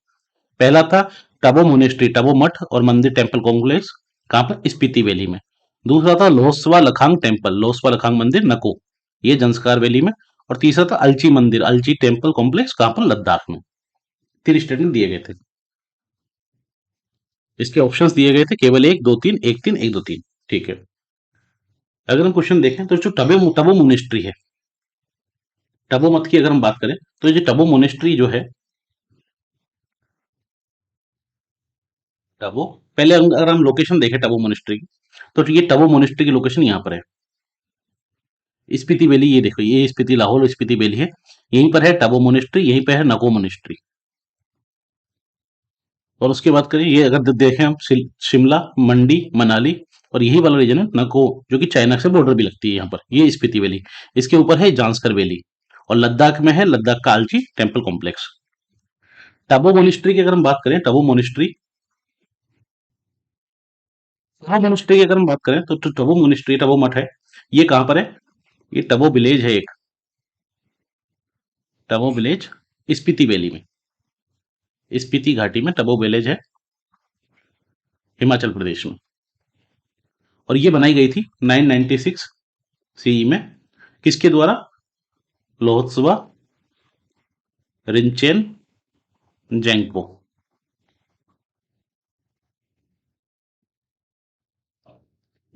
पहला था टबो मोनेस्ट्री, टबो मठ और मंदिर टेम्पल कॉम्प्लेक्स, कहाँ पर, स्पीति वैली में। दूसरा था लोसवा लखांग टेम्पल, लोसवा लखांग मंदिर नको, ये जंस्कार वैली में। और तीसरा था अलची मंदिर, अलची टेम्पल कॉम्प्लेक्स, कहाँ पर, लद्दाख में। तीन स्टेटमेंट दिए गए थे। इसके ऑप्शंस दिए गए थे केवल एक, दो, तीन, एक, तीन, एक, दो, तीन। ठीक है। अगर हम क्वेश्चन देखें तो जो टबो मोनेस्ट्री है, टबो मत की अगर हम बात करें तो ये टबो मोनेस्ट्री जो है, टबो, पहले अगर हम लोकेशन देखें टबो मोनेस्ट्री की, तो ये टबो मोनेस्ट्री की लोकेशन यहाँ पर है, स्पीति वैली। ये देखो, ये स्पीति, लाहौल स्पीति वैली है, यहीं पर है टबो मोनेस्ट्री, यहीं पर है नको मोनेस्ट्री। और उसके बाद करें, ये अगर देखें हम शिमला, मंडी, मनाली और यही वाला रीजन है नको, जो कि चाइना से बॉर्डर भी लगती है यहाँ पर, ये स्पीति वैली। इसके ऊपर है जांस्कर वैली और लद्दाख में है लद्दाख का आलची टेम्पल कॉम्प्लेक्स। टबो मोनेस्ट्री की अगर हम बात करें, टबो मोनेस्ट्री की अगर हम बात करें तो टबो मोनेस्ट्री, टबो मठ है, ये कहाँ पर है, ये टबो विलेज है एक, टबो विलेज स्पीति वैली में, स्पीति घाटी में टबो विलेज है, हिमाचल प्रदेश में। और ये बनाई गई थी 996 सीई में, किसके द्वारा, लोहत्सवा रिंचेन जेंगपो,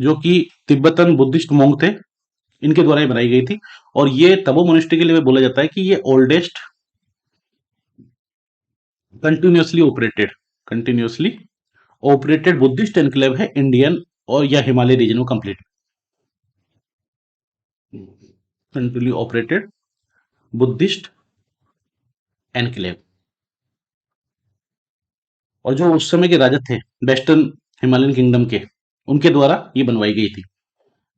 जो कि तिब्बतन बुद्धिस्ट मोंग थे, इनके द्वारा ये बनाई गई थी। और ये तबो मोनेस्ट्री के लिए बोला जाता है कि ये oldest continuously operated Buddhist enclave है इंडियन और या हिमालय रीजन में, complete continue operated Buddhist enclave. और जो उस समय के राजा थे वेस्टर्न हिमालयन किंगडम के, उनके द्वारा ये बनवाई गई थी।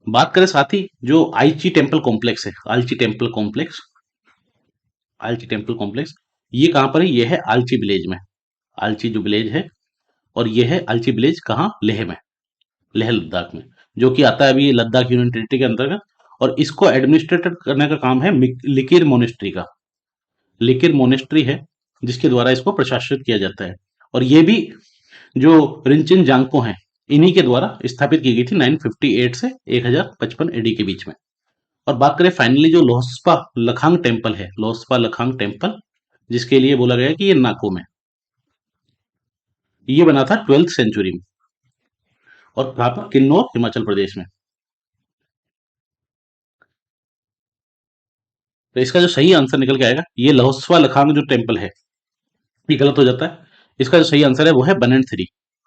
बात करें साथ ही जो आईची टेम्पल कॉम्प्लेक्स है, आलची टेम्पल कॉम्प्लेक्स, ये कहाँ पर है, ये है आलची विलेज में, आलची जो विलेज है। और ये है आलची विलेज कहाँ, लेह में, लेह लद्दाख में, जो कि आता है अभी लद्दाख यूनियन टेरिटरी के अंतर्गत। और इसको एडमिनिस्ट्रेट करने का काम है लिकिर मोनेस्ट्री का, लिकिर मोनेस्ट्री है जिसके द्वारा इसको प्रशासित किया जाता है। और ये भी जो रिंचिन जांगपो हैं, इन्हीं के द्वारा स्थापित की गई थी 958 से 1055 एडी के बीच में। और बात करें फाइनली जो लोहस्पा लखांग टेम्पल है, लोहस्पा लखांग टेम्पल, जिसके लिए बोला गया है कि ये नाको में, ये बना था 12th सेंचुरी में, और कहाँ पर, किन्नौर हिमाचल प्रदेश में। तो इसका जो सही आंसर निकल के आएगा, ये लोहस्वा लखांग जो टेम्पल है, ये गलत हो जाता है। इसका जो सही आंसर है वो है 1 and 3,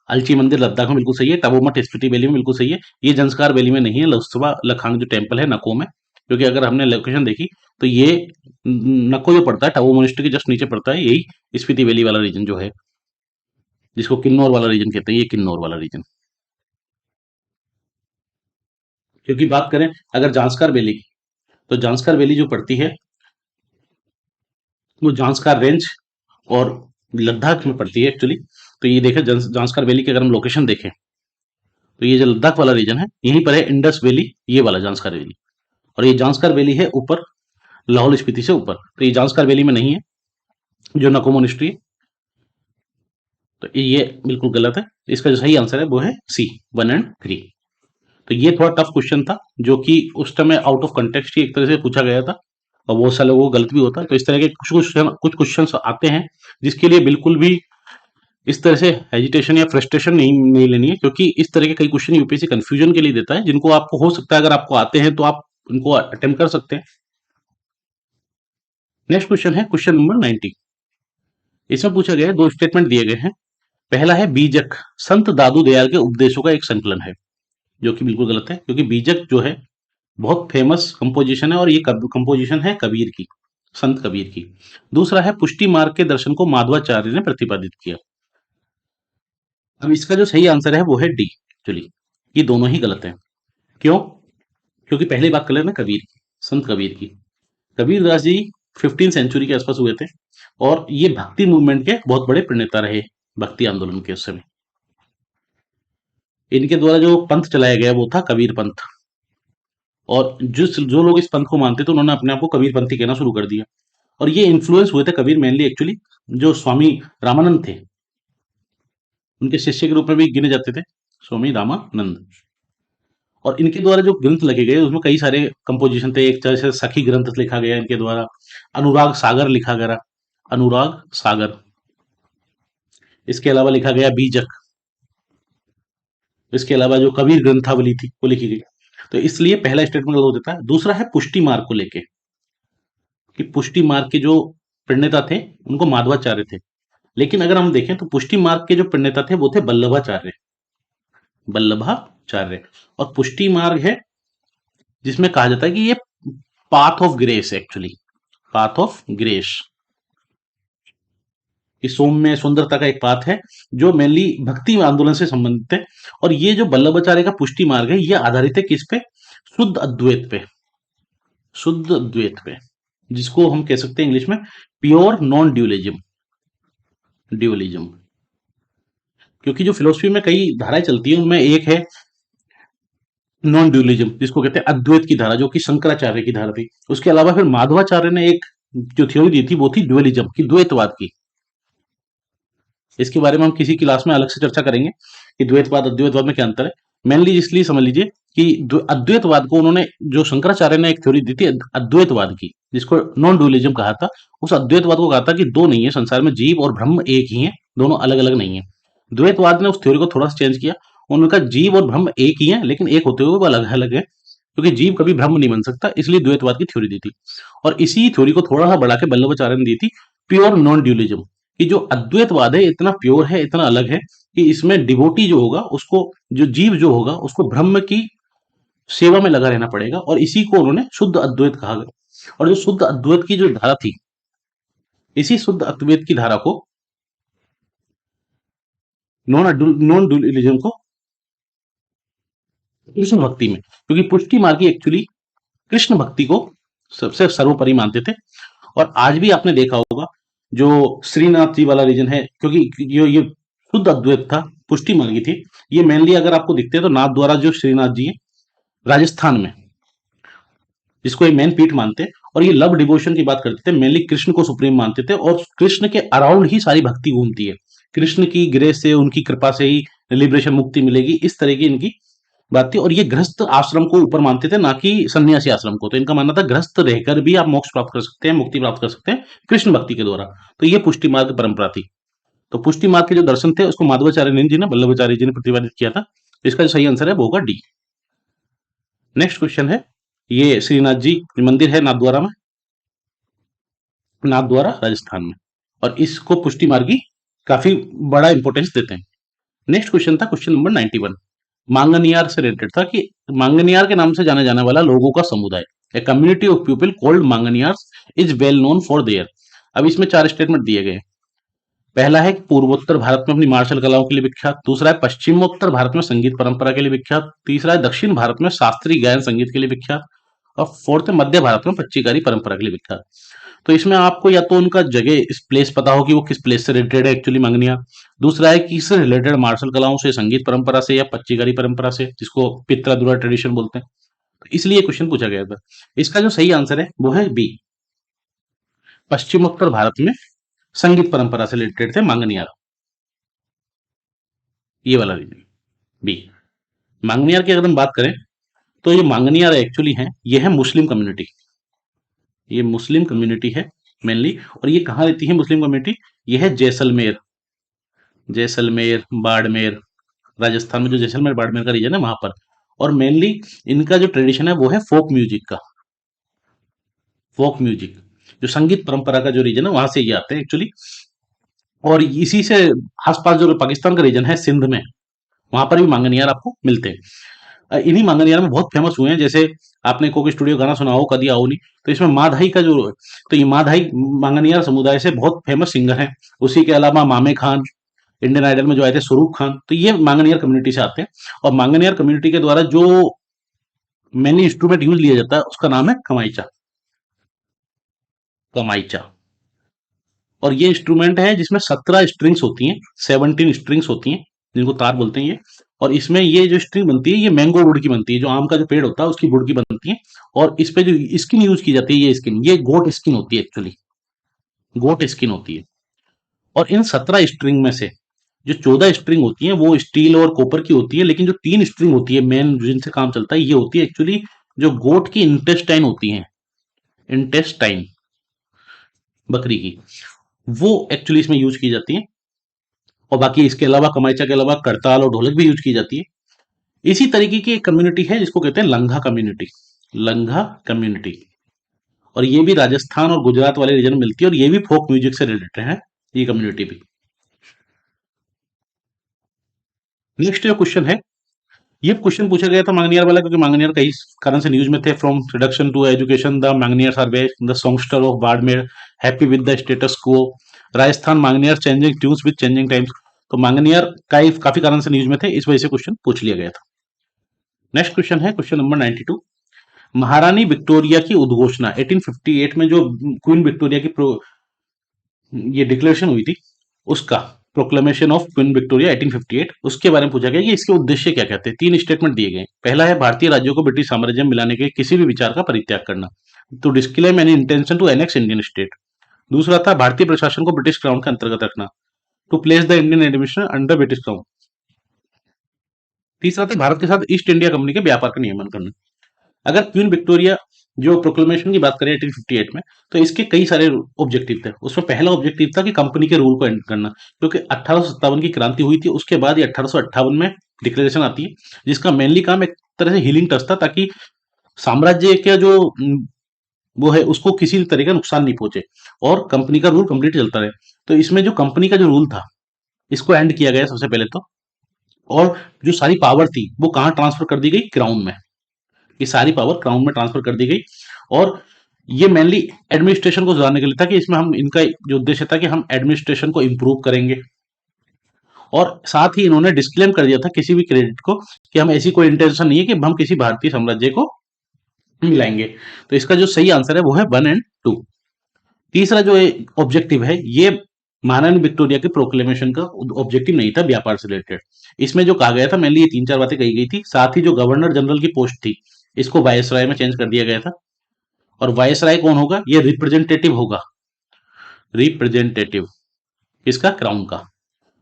अलची मंदिर लद्दाख में बिल्कुल सही है, तबोमठ स्पीति वैली में बिल्कुल सही है, ये जंस्कार वैली में नहीं है, लोहस्वा लखांग जो टेम्पल है नको में। क्योंकि अगर हमने लोकेशन देखी तो ये नको जो पड़ता है टबो मोनेस्ट्री के जस्ट नीचे पड़ता है, यही स्पीति वैली वाला रीजन जो है, जिसको किन्नौर वाला रीजन कहते हैं, ये किन्नौर वाला रीजन। क्योंकि बात करें अगर जांस्कार वैली की, तो जांस्कार वैली जो पड़ती है वो जांस्कार रेंज और लद्दाख में पड़ती है एक्चुअली। तो ये देखें जांस्कार वैली की अगर हम लोकेशन देखें तो ये जो लद्दाख वाला रीजन है, यहीं पर है इंडस वैली, ये वाला जांस्कार वैली। और ये जांस्कार वैली है ऊपर, लाहौल स्पीति से ऊपर, तो ये जांस्कार वैली में नहीं है जो नको मोनेस्ट्री है। तो ये बिल्कुल गलत है, इसका जो सही आंसर है वो है सी, 1 and 3। तो ये थोड़ा टफ क्वेश्चन था, जो कि उस समय आउट ऑफ कंटेक्स्ट ही एक तरह से पूछा गया था और बहुत सारे लोगों को गलत भी होता है। तो इस तरह के कुछ क्वेश्चन आते हैं जिसके लिए बिल्कुल भी इस तरह से हेजिटेशन या फ्रस्ट्रेशन नहीं लेनी है, क्योंकि इस तरह के कई क्वेश्चन यूपीएससी कंफ्यूजन के लिए देता है, जिनको आपको हो सकता है अगर आपको आते हैं तो आप उनको अटेम्प्ट कर सकते हैं। नेक्स्ट क्वेश्चन है क्वेश्चन नंबर 90। इसमें पूछा गया है, दो स्टेटमेंट दिए गए हैं। पहला है बीजक संत दादू दयाल के उपदेशों का एक संकलन है, जो कि बिल्कुल गलत है, क्योंकि बीजक जो है बहुत फेमस कंपोजिशन है और ये कंपोजिशन है कबीर की, संत कबीर की। दूसरा है पुष्टि मार्ग के दर्शन को माधवाचार्य ने प्रतिपादित किया। अब इसका जो सही आंसर है वो है डी एक्चुअली। ये दोनों ही गलत हैं। क्यों? क्योंकि पहले बात कर लेना कबीर की, संत कबीर की। कबीरदास जी 15 सेंचुरी के आसपास हुए थे और ये भक्ति मूवमेंट के बहुत बड़े प्रणेता रहे, भक्ति आंदोलन के उस समय। इनके द्वारा जो पंथ चलाया गया वो था कबीर पंथ, और जिस जो लोग इस पंथ को मानते थे उन्होंने अपने आप को कबीर पंथी कहना शुरू कर दिया। और ये इन्फ्लुएंस हुए थे कबीर मेनली एक्चुअली जो स्वामी रामानंद थे, उनके शिष्य के रूप में भी गिने जाते थे स्वामी रामानंद। और इनके द्वारा जो ग्रंथ लिखे गए उसमें कई सारे कंपोजिशन थे। एक तरह से सखी ग्रंथ लिखा गया इनके द्वारा, अनुराग सागर लिखा गया, अनुराग सागर। इसके अलावा लिखा गया बीजक। इसके अलावा जो कबीर ग्रंथावली थी वो लिखी गई। तो इसलिए पहला स्टेटमेंट गलत हो जाता है। दूसरा है पुष्टि मार्ग को लेके, कि पुष्टि मार्ग के जो प्रणेता थे उनको माधवाचार्य थे, लेकिन अगर हम देखें तो पुष्टि मार्ग के जो प्रणेता थे वो थे वल्लभाचार्य, वल्लभाचार्य। और पुष्टि मार्ग है जिसमें कहा जाता है कि ये path of grace actually, path of grace, कि सौम्य सुंदरता का एक पाथ है जो मेनली भक्ति आंदोलन से संबंधित है। और ये जो वल्लभाचार्य का पुष्टि मार्ग है ये आधारित है किस पे? शुद्ध अद्वैत पे, शुद्ध अद्वैत पे, जिसको हम कह सकते हैं इंग्लिश में प्योर नॉन ड्यूलिज्म, ड्यूलिज्म। क्योंकि जो फिलोसफी में कई धाराएं चलती है उनमें एक है नॉन ड्यूलिज्म, जिसको कहते हैं अद्वैत की धारा, जो कि शंकराचार्य की धारा थी। उसके अलावा फिर माधवाचार्य ने एक जो थ्योरी दी थी वो थी ड्युअलिज्म की, द्वैतवाद की। इसके बारे में हम किसी क्लास में अलग से चर्चा करेंगे कि द्वैतवाद अद्वैतवाद में क्या अंतर है। मेनली इसलिए समझ लीजिए कि अद्वैतवाद को उन्होंने, जो शंकराचार्य ने एक थ्योरी दी थी अद्वैतवाद की जिसको नॉन ड्यूलिज्म कहा था, उस अद्वैतवाद को कहा था कि दो नहीं है संसार में, जीव और ब्रह्म एक ही है, दोनों अलग अलग नहीं है। द्वैतवाद ने उस थ्योरी को थोड़ा सा चेंज किया, उन्होंने कहा जीव और ब्रह्म एक ही है लेकिन एक होते हुए वो अलग अलग है, क्योंकि जीव कभी ब्रह्म नहीं बन सकता, इसलिए द्वैतवाद की थ्योरी दी थी। और इसी थ्योरी को थोड़ा सा बढ़ा के वल्लभाचार्य ने दी थी प्योर नॉन ड्यूलिज्म, कि जो अद्वैतवाद है इतना प्योर है, इतना अलग है कि इसमें डिवोटी जो होगा उसको, जो जीव जो होगा उसको ब्रह्म की सेवा में लगा रहना पड़ेगा, और इसी को उन्होंने शुद्ध अद्वैत कहा गया। और जो शुद्ध अद्वैत की जो धारा थी, इसी शुद्ध अद्वैत की धारा को, नॉन ड्यूलिज्म को कृष्ण भक्ति में, क्योंकि पुष्टि मार्गी एक्चुअली कृष्ण भक्ति को सबसे सर्वोपरि मानते थे। और आज भी आपने देखा होगा जो श्रीनाथ जी वाला रीजन है, क्योंकि ये शुद्ध अद्वैत था, पुष्टि मार्गी थी, ये मेनली अगर आपको दिखते हैं तो नाथ द्वारा जो श्रीनाथ जी है राजस्थान में, जिसको ये मेन पीठ मानते हैं। और ये लव डिवोशन की बात करते थे, मेनली कृष्ण को सुप्रीम मानते थे और कृष्ण के अराउंड ही सारी भक्ति घूमती है, कृष्ण की ग्रेस से, उनकी कृपा से ही लिबरेशन मुक्ति मिलेगी, इस तरह की इनकी बात थी। और ये गृहस्थ आश्रम को ऊपर मानते थे, ना कि सन्यासी आश्रम को। तो इनका मानना था गृहस्थ रहकर भी आप मोक्ष प्राप्त कर सकते हैं, मुक्ति प्राप्त कर सकते हैं कृष्ण भक्ति के द्वारा। तो ये पुष्टि मार्ग परंपरा थी। तो पुष्टि मार्ग के जो दर्शन थे उसको माधवाचार्य जी ने, वल्लभाचार्य जी ने प्रतिपादित किया था। इसका जो सही आंसर है वो होगा डी। नेक्स्ट क्वेश्चन है, ये श्रीनाथ जी मंदिर है नाथद्वारा में, नाथद्वारा राजस्थान में, और इसको पुष्टि मार्गी काफी बड़ा इंपॉर्टेंस देते हैं। नेक्स्ट क्वेश्चन था क्वेश्चन नंबर 91, मांगनियार से रिलेटेड था, कि मांगनियार के नाम से जाने जाने वाला लोगों का समुदाय, a community of people called Manganiyars is well known for their. अब इसमें चार स्टेटमेंट दिए गए हैं। पहला है कि पूर्वोत्तर भारत में अपनी मार्शल कलाओं के लिए विख्यात, दूसरा है पश्चिमोत्तर भारत में संगीत परंपरा के लिए विख्यात, तीसरा है दक्षिण भारत में शास्त्रीय गायन संगीत के लिए विख्यात, और फोर्थ है मध्य भारत में पच्चीकारी परंपरा के लिए विख्यात। तो इसमें आपको या तो उनका जगह, इस प्लेस पता हो कि वो किस प्लेस से रिलेटेड है एक्चुअली मांगनिया, दूसरा है कि इससे रिलेटेड मार्शल कलाओं से, संगीत परंपरा से या पच्चीकारी परंपरा से, जिसको पित्रादुरा ट्रेडिशन बोलते हैं। तो इसलिए क्वेश्चन पूछा गया था। इसका जो सही आंसर है वो है बी, पश्चिमोत्तर भारत में संगीत परंपरा से रिलेटेड थे मांगनियार, ये वाला रीजन बी। मांगनियार की अगर हम बात करें तो ये मांगनियार एक्चुअली है, ये है मुस्लिम कम्युनिटी, ये मुस्लिम कम्युनिटी है मेनली। और ये कहाँ रहती है मुस्लिम कम्युनिटी? ये है जैसलमेर, जैसलमेर बाड़मेर, राजस्थान में जो जैसलमेर बाड़मेर का रीजन है वहां पर। और मेनली इनका जो ट्रेडिशन है वो है फोक म्यूजिक का, फोक म्यूजिक, जो संगीत परंपरा का जो रीजन है वहां से ये आते हैं एक्चुअली। और इसी से आसपास जो पाकिस्तान का रीजन है सिंध में, वहां पर भी मांगनियार आपको मिलते हैं। इन्हीं मांगनियार में बहुत फेमस हुए हैं, जैसे आपने कोक स्टूडियो गाना सुना हो कदी आओ नहीं, तो इसमें माधाई का जो, तो ये माधाई मांगनियार समुदाय से बहुत फेमस सिंगर हैं। उसी के अलावा मामे खान, इंडियन आइडल में जो आए थे स्वरूप खान, तो ये मांगनियार कम्युनिटी से आते हैं। और मांगनियार कम्युनिटी के द्वारा जो मेन इंस्ट्रूमेंट यूज लिया जाता है उसका नाम है कमाइचा। कमाइचा। और ये इंस्ट्रूमेंट है जिसमें 17 स्ट्रिंग्स होती हैं, 17 स्ट्रिंग्स होती हैं, जिनको तार बोलते हैं ये। और इसमें ये जो स्ट्रिंग बनती है ये मैंगो वुड की बनती है, जो आम का जो पेड़ होता है उसकी वुड की बनती है। और इस पे जो स्किन यूज की जाती है, ये स्किन, ये गोट स्किन होती है एक्चुअली, गोट स्किन होती है। और इन 17 स्ट्रिंग में से जो 14 स्ट्रिंग होती है वो स्टील और कॉपर की होती है, लेकिन जो 3 स्ट्रिंग होती है मेन जिनसे काम चलता है, ये होती है एक्चुअली जो गोट की इंटेस्टाइन होती है, इंटेस्टाइन, बकरी की, वो एक्चुअली इसमें यूज की जाती है। और बाकी इसके अलावा कमाइचा के अलावा करताल और ढोलक भी यूज की जाती है। इसी तरीके की एक कम्युनिटी है जिसको कहते हैं लंघा कम्युनिटी, लंघा कम्युनिटी। और ये भी राजस्थान और गुजरात वाले रीजन में मिलती है, और ये भी फोक म्यूजिक से रिलेटेड है, ये कम्युनिटी भी। नेक्स्ट जो क्वेश्चन है, ये क्वेश्चन पूछा गया था मांगनियार वाला, क्योंकि मांगनियार कई कारण से न्यूज में थे। From reduction to education the Manganiyars are way, the songster of Barmer, happy with the status quo, Rajasthan Manganiyar changing tunes with changing times. तो मांगनियर काफी कारण से न्यूज में थे, इस वजह से क्वेश्चन पूछ लिया गया था। नेक्स्ट क्वेश्चन है क्वेश्चन नंबर 92। महारानी विक्टोरिया की उद्घोषणा 1858 में जो क्वीन विक्टोरिया की ये डिक्लेरेशन हुई थी, उसका, प्रोक्लेमेशन ऑफ क्वीन विक्टोरिया 1858, उसके बारे में पूछा गया कि इसके उद्देश्य क्या कहते हैं। 3 स्टेटमेंट दिए गए। पहला है भारतीय राज्यों को ब्रिटिश साम्राज्य में मिलाने के किसी भी विचार का परित्याग करना, to disclaim any intention to annex Indian state. दूसरा था भारतीय प्रशासन को ब्रिटिश क्राउन के अंतर्गत रखना, to place the Indian administration under British crown. तीसरा था भारत के साथ ईस्ट इंडिया कंपनी के व्यापार का नियमन करना। अगर क्वीन विक्टोरिया जो प्रोक्लेमेशन की बात करें 1858 में, तो इसके कई सारे ऑब्जेक्टिव थे। उसमें पहला ऑब्जेक्टिव था कि कंपनी के रूल को एंड करना, क्योंकि 1857 की क्रांति हुई थी, उसके बाद ये 1858 में डिक्लेरेशन आती है, जिसका मेनली काम एक तरह से हीलिंग टच था, ताकि साम्राज्य का जो वो है उसको किसी तरह का नुकसान नहीं पहुंचे और कंपनी का रूल कंप्लीट चलता रहे। तो इसमें जो कंपनी का जो रूल था, इसको एंड किया गया सबसे पहले तो। और जो सारी पावर थी वो कहाँ ट्रांसफर कर दी गई, क्राउन में। ये सारी पावर क्राउन में ट्रांसफर कर दी गई। और ये मेनली एडमिनिस्ट्रेशन को सुधारने के लिए था, कि इसमें हम, इनका जो उद्देश्य था कि हम एडमिनिस्ट्रेशन को इंप्रूव करेंगे। और साथ ही इन्होंने डिस्क्लेम कर दिया था किसी भी क्रेडिट को, कि हम, ऐसी कोई इंटेंशन नहीं है कि हम किसी भारतीय साम्राज्य को मिलाएंगे। तो इसका जो सही आंसर है वो है 1 और 2। तीसरा जो ऑब्जेक्टिव है, ये महारानी विक्टोरिया के प्रोक्लेमेशन का ऑब्जेक्टिव नहीं था व्यापार से रिलेटेड। इसमें जो कहा गया था मेनली ये 3-4 बातें कही गई थी। साथ ही जो गवर्नर जनरल की पोस्ट थी, इसको वायसराय में चेंज कर दिया गया था। और वायसराय कौन होगा, ये रिप्रेजेंटेटिव होगा, रिप्रेजेंटेटिव इसका क्राउन का।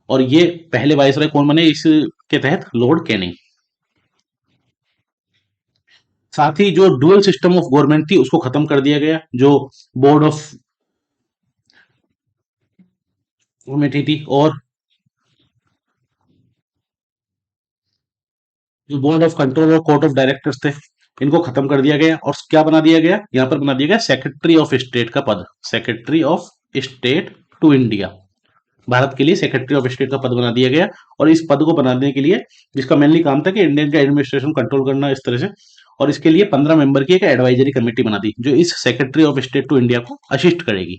और ये पहले वायसराय कौन बने इसके तहत, लॉर्ड कैनिंग। साथ ही जो डुअल सिस्टम ऑफ गवर्नमेंट थी उसको खत्म कर दिया गया, जो बोर्ड ऑफ कमेटी थी, और जो बोर्ड ऑफ कंट्रोल और कोर्ट ऑफ डायरेक्टर्स थे, इनको खत्म कर दिया गया। और क्या बना दिया गया, यहां पर बना दिया गया सेक्रेटरी ऑफ स्टेट का पद, secretary of state to India. भारत के लिए सेक्रेटरी ऑफ स्टेट का पद बना दिया गया। और इस पद को बनाने के लिए, जिसका मेनली काम था कि इंडियन का एडमिनिस्ट्रेशन कंट्रोल करना इस तरह से, और इसके लिए 15 मेंबर की एक एडवाइजरी कमेटी बना दी, जो इस secretary of state to India को असिस्ट करेगी।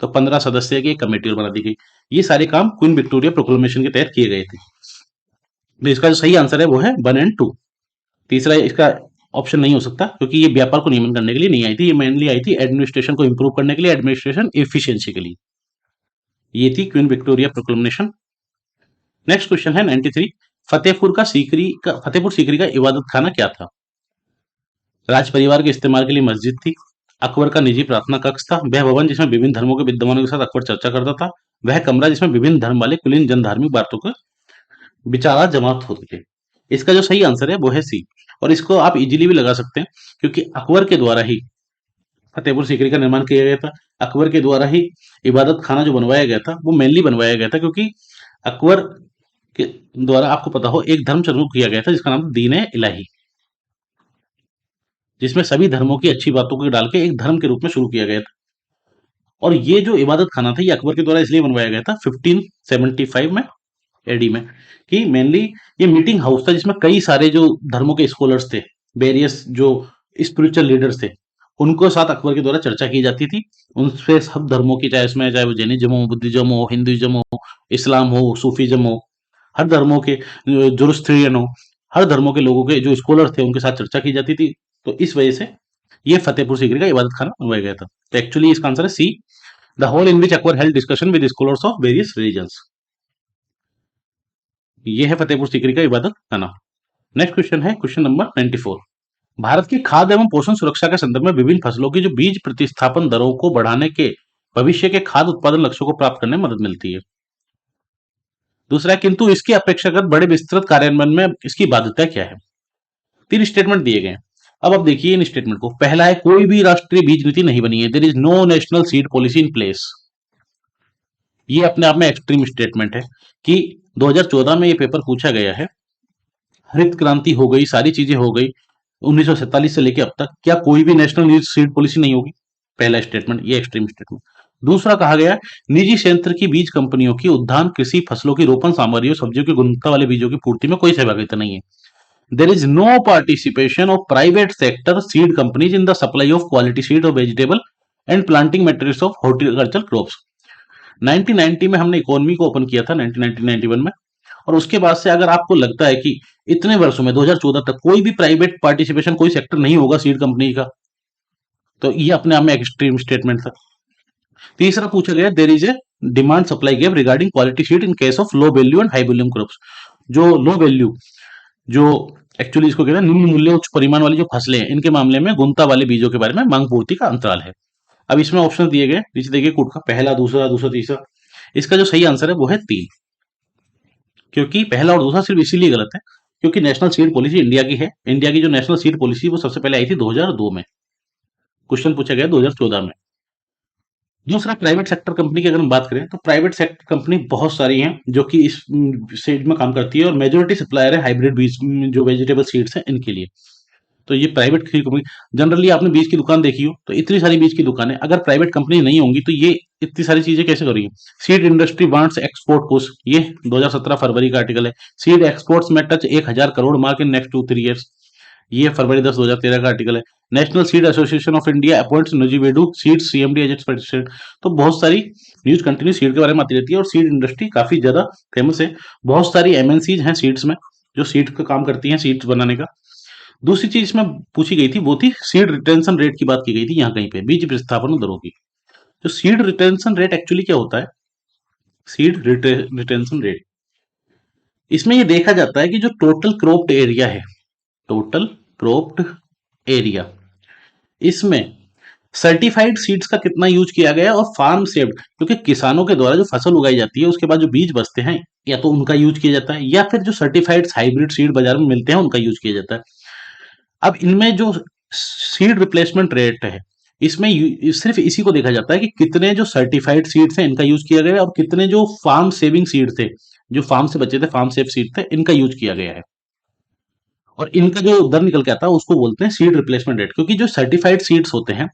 तो 15 सदस्य की एक कमेटी बना दी गई। ये सारे काम क्वीन विक्टोरिया प्रोक्लेमेशन के तहत किए गए थे। तो इसका जो सही आंसर है वो है 1 और 2। तीसरा इसका ऑप्शन नहीं हो सकता, क्योंकि ये व्यापार को नियमन करने के लिए नहीं आई थी, ये मेनली आई थी एडमिनिस्ट्रेशन को इंप्रूव करने के लिए, एडमिनिस्ट्रेशन एफिशिएंसी के लिए। ये थी queen Victoria proclamation. Next question है 93। फतेहपुर सीकरी का इबादत खाना क्या था। राज परिवार के इस्तेमाल के लिए मस्जिद थी, अकबर का निजी प्रार्थना कक्ष था, वह भवन जिसमें विभिन्न धर्मों के विद्वानों के साथ अकबर चर्चा करता था, वह कमरा जिसमें विभिन्न धर्म वाले कुलीन जन धार्मिक बातों के विचार जमात होते थे। इसका जो सही आंसर है वो है सी। और इसको आप इजीली भी लगा सकते हैं, क्योंकि अकबर के द्वारा ही फतेहपुर सीकरी का निर्माण किया गया था। अकबर के द्वारा ही इबादत खाना जो बनवाया गया था वो मेनली बनवाया गया था क्योंकि अकबर के द्वारा, आपको पता हो, एक धर्म शुरू किया गया था जिसका नाम दीन ए इलाही, जिसमें सभी धर्मों की अच्छी बातों को डाल के एक धर्म के रूप में शुरू किया गया था। और ये जो इबादत खाना था ये अकबर के द्वारा इसलिए बनवाया गया था 1575 में एडी में, कि मेनली ये मीटिंग हाउस था जिसमें कई सारे जो धर्मों के स्कॉलर्स थे, वेरियस जो स्पिरिचुअल लीडर्स थे, उनको साथ अकबर के द्वारा चर्चा की जाती थी। उनसे सब धर्मों की, चाहे उसमें चाहे वो जैनिज्म हो, बुद्धिज्म हो, हिंदुइज्म हो, इस्लाम हो, सूफीज्म हो, हर धर्मों के, जोरोस्ट्रियन हो, हर धर्मों के लोगों के जो स्कॉलर थे उनके साथ चर्चा की जाती थी। तो इस वजह से ये फतेहपुर सीकरी का इबादत खाना बनवाया गया था। तो एक्चुअली इसका आंसर है C, the hall in which Akbar held discussion with scholars of various religions. ये है फतेहपुर सीकरी का इबादत खाना। नेक्स्ट क्वेश्चन है क्वेश्चन नंबर 94। भारत की खाद्य एवं पोषण सुरक्षा के संदर्भ में विभिन्न फसलों की जो बीज प्रतिस्थापन दरों को बढ़ाने के भविष्य के खाद्य उत्पादन लक्ष्यों को प्राप्त करने में मदद मिलती है। दूसरा है, किंतु इसके अपेक्षाकृत बड़े विस्तृत कार्यान्वयन में इसकी बाध्यता क्या है। तीन स्टेटमेंट दिए गए हैं। अब आप देखिए इन स्टेटमेंट को। पहला है, कोई भी राष्ट्रीय बीज नीति नहीं बनी है, there is no national seed policy in place. ये अपने आप में एक्सट्रीम स्टेटमेंट है कि 2014 में ये पेपर पूछा गया है, हरित क्रांति हो गई, सारी चीजें हो गई, 1947 से लेकर अब तक, क्या कोई भी नेशनल सीड पॉलिसी नहीं होगी। पहला स्टेटमेंट, ये एक्सट्रीम स्टेटमेंट। दूसरा कहा गया, निजी क्षेत्र की बीज कंपनियों की उद्यान कृषि फसलों की रोपण सामग्री और सब्जियों की गुणवत्ता वाले बीजों की पूर्ति में कोई सहभागिता नहीं है। There is no participation of private sector seed companies in the supply of quality seed of vegetable and planting materials of horticulture crops. 1990 में हमने इकोनॉमी को ओपन किया था, 1991 में, और उसके बाद से अगर आपको लगता है कि इतने वर्षों में 2014 तक कोई भी प्राइवेट पार्टिसिपेशन, कोई सेक्टर नहीं होगा सीड कंपनी का, तो ये अपने आप में एक्सट्रीम स्टेटमेंट था। तीसरा पूछा गया, there is a demand supply gap regarding quality seed in case of low value and high volume crops. जो लो वैल्यू, जो एक्चुअली इसको कहते हैं निम्न मूल्य उच्च परिमाण वाली जो फसलें हैं, इनके मामले में गुणवत्ता वाले बीजों के बारे में मांग पूर्ति का अंतराल है। अब इसमें ऑप्शन दिए गए, नीचे देखिए कूट का, पहला, दूसरा, दूसरा, तीसरा। इसका जो सही आंसर है वो है 3, क्योंकि पहला और दूसरा सिर्फ इसीलिए गलत है क्योंकि नेशनल सीड पॉलिसी इंडिया की है। इंडिया की जो नेशनल सीड पॉलिसी वो सबसे पहले आई थी 2002 में, क्वेश्चन पूछा गया 2014 में। दूसरा, प्राइवेट सेक्टर कंपनी की अगर हम बात करें तो प्राइवेट सेक्टर कंपनी बहुत सारी हैं जो कि इस सीड में काम करती है और मेजोरिटी सप्लायर है हाइब्रिड बीज, जो वेजिटेबल सीड्स हैं इनके लिए। तो ये प्राइवेट कंपनी, जनरली आपने बीज की दुकान देखी हो तो इतनी सारी बीज की दुकानें, अगर प्राइवेट कंपनी नहीं होंगी तो ये इतनी सारी चीजें कैसे करेंगी। Seed industry wants export push, ये 2017 फरवरी का आर्टिकल है। सीड एक्सपोर्ट्स में touch 1000 crore mark in next 2-3 years, ये फरवरी 10 2013 का आर्टिकल है। National Seed Association of India appoints Nuziveedu seed CMD as its president. तो बहुत सारी न्यूज कंटिन्यू सीड के बारे में आती रहती है और सीड इंडस्ट्री काफी ज्यादा फेमस है। बहुत सारी एमएनसीज हैं सीड्स में जो सीड का काम करती हैं, सीड्स बनाने का। दूसरी चीज इसमें पूछी गई थी वो थी सीड रिटेंशन रेट की बात की गई थी यहाँ कहीं पे, बीज प्रतिस्थापन दरों की। जो सीड रिटेंशन रेट एक्चुअली क्या होता है, सीड रिटेंशन रेट, इसमें ये देखा जाता है कि जो टोटल क्रॉप्ड एरिया है, टोटल क्रॉप्ड एरिया, इसमें सर्टिफाइड सीड्स का कितना यूज किया गया है और फार्म सेव्ड, क्योंकि किसानों के द्वारा जो फसल उगाई जाती है उसके बाद जो बीज बचते हैं या तो उनका यूज किया जाता है या फिर जो सर्टिफाइड हाइब्रिड सीड बाजार में मिलते हैं उनका यूज किया जाता है। अब इनमें जो सीड रिप्लेसमेंट रेट है, इसमें सिर्फ इसी को देखा जाता है कि कितने जो सर्टिफाइड सीड्स हैं इनका यूज किया गया है और कितने जो फार्म सेविंग सीड थे, जो फार्म से बचे थे, फार्म सेव सीड थे, इनका यूज किया गया है। और इनका जो दर निकल के आता है उसको बोलते हैं सीड रिप्लेसमेंट रेट, क्योंकि जो सर्टिफाइड सीड्स होते हैं,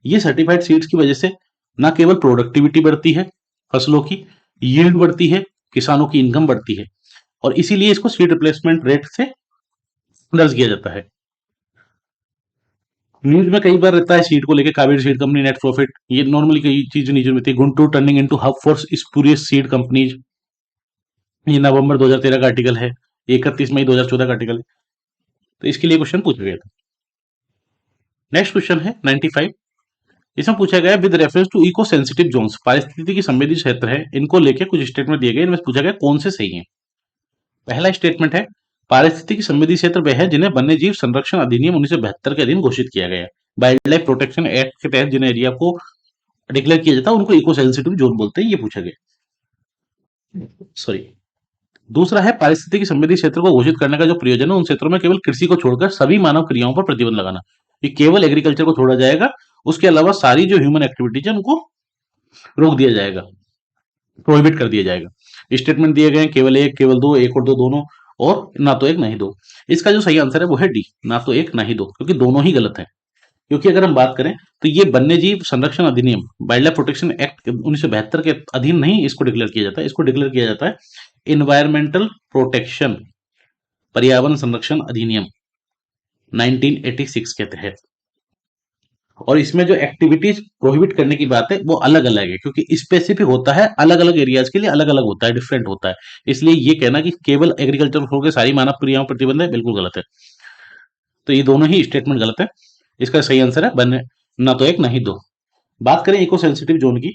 ये सर्टिफाइड सीड्स की वजह से ना केवल प्रोडक्टिविटी बढ़ती है फसलों की, यील्ड बढ़ती है, किसानों की इनकम बढ़ती है, और इसीलिए इसको सीड रिप्लेसमेंट रेट से दर्ज किया जाता है। न्यूज में कई बार रहता है सीड को लेके, Kaveri seed company net profit, ये नॉर्मली कई चीजें न्यूज में होती है। Guntur turning into hub for spurious seed companies, ये नवंबर 2013 का आर्टिकल है, 31 मई 2014 का आर्टिकल है। तो इसके लिए क्वेश्चन पूछा गया था। नेक्स्ट क्वेश्चन है 95। इसमें पूछा गया with reference to eco sensitive zones, पारिस्थितिकी की संवेदी क्षेत्र है, इनको लेके कुछ स्टेटमेंट दिए गए, इनमें पूछा गया कौन से सही है। पहला स्टेटमेंट है, पारिस्थितिकी संवेदी क्षेत्र वह है जिन्हें वन्यजीव संरक्षण अधिनियम 1972 के अधीन घोषित किया गया है। वाइल्ड लाइफ प्रोटेक्शन एक्ट के तहत जिन एरिया को डिक्लेयर किया जाता है उनको इको सेंसिटिव जोन बोलते हैं, ये पूछा गया। सॉरी। दूसरा है, पारिस्थितिकी संवेदी क्षेत्र को घोषित करने का जो प्रयोजन है उन क्षेत्रों में केवल कृषि को छोड़कर सभी मानव क्रियाओं पर प्रतिबंध लगाना, ये केवल एग्रीकल्चर को छोड़ा जाएगा, उसके अलावा सारी जो ह्यूमन एक्टिविटीज है उनको रोक दिया जाएगा, प्रोहिबिट कर दिया जाएगा। स्टेटमेंट दिए गए केवल एक, केवल दो, एक और दो, दोनों, और ना तो एक ना ही दो। इसका जो सही आंसर है वो है डी, ना तो एक ना ही दो, क्योंकि दोनों ही गलत है। क्योंकि अगर हम बात करें तो ये वन्यजीव संरक्षण अधिनियम, वाइल्ड लाइफ प्रोटेक्शन एक्ट 1972 के अधीन नहीं इसको डिक्लेयर किया जाता है, इसको डिक्लेयर किया जाता है इन्वायरमेंटल प्रोटेक्शन, पर्यावरण संरक्षण अधिनियम 1986 के तहत। और इसमें जो एक्टिविटीज प्रोहिबिट करने की बात है वो अलग अलग है, क्योंकि स्पेसिफिक होता है, अलग अलग एरियाज के लिए अलग अलग होता है, डिफरेंट होता है। इसलिए ये कहना कि केवल एग्रीकल्चर होकर सारी मानव क्रियाओं पर प्रतिबंध है, बिल्कुल गलत है। तो ये दोनों ही स्टेटमेंट गलत है। इसका सही आंसर है बने ना तो एक ना ही दो। बात करें इको सेंसिटिव जोन की,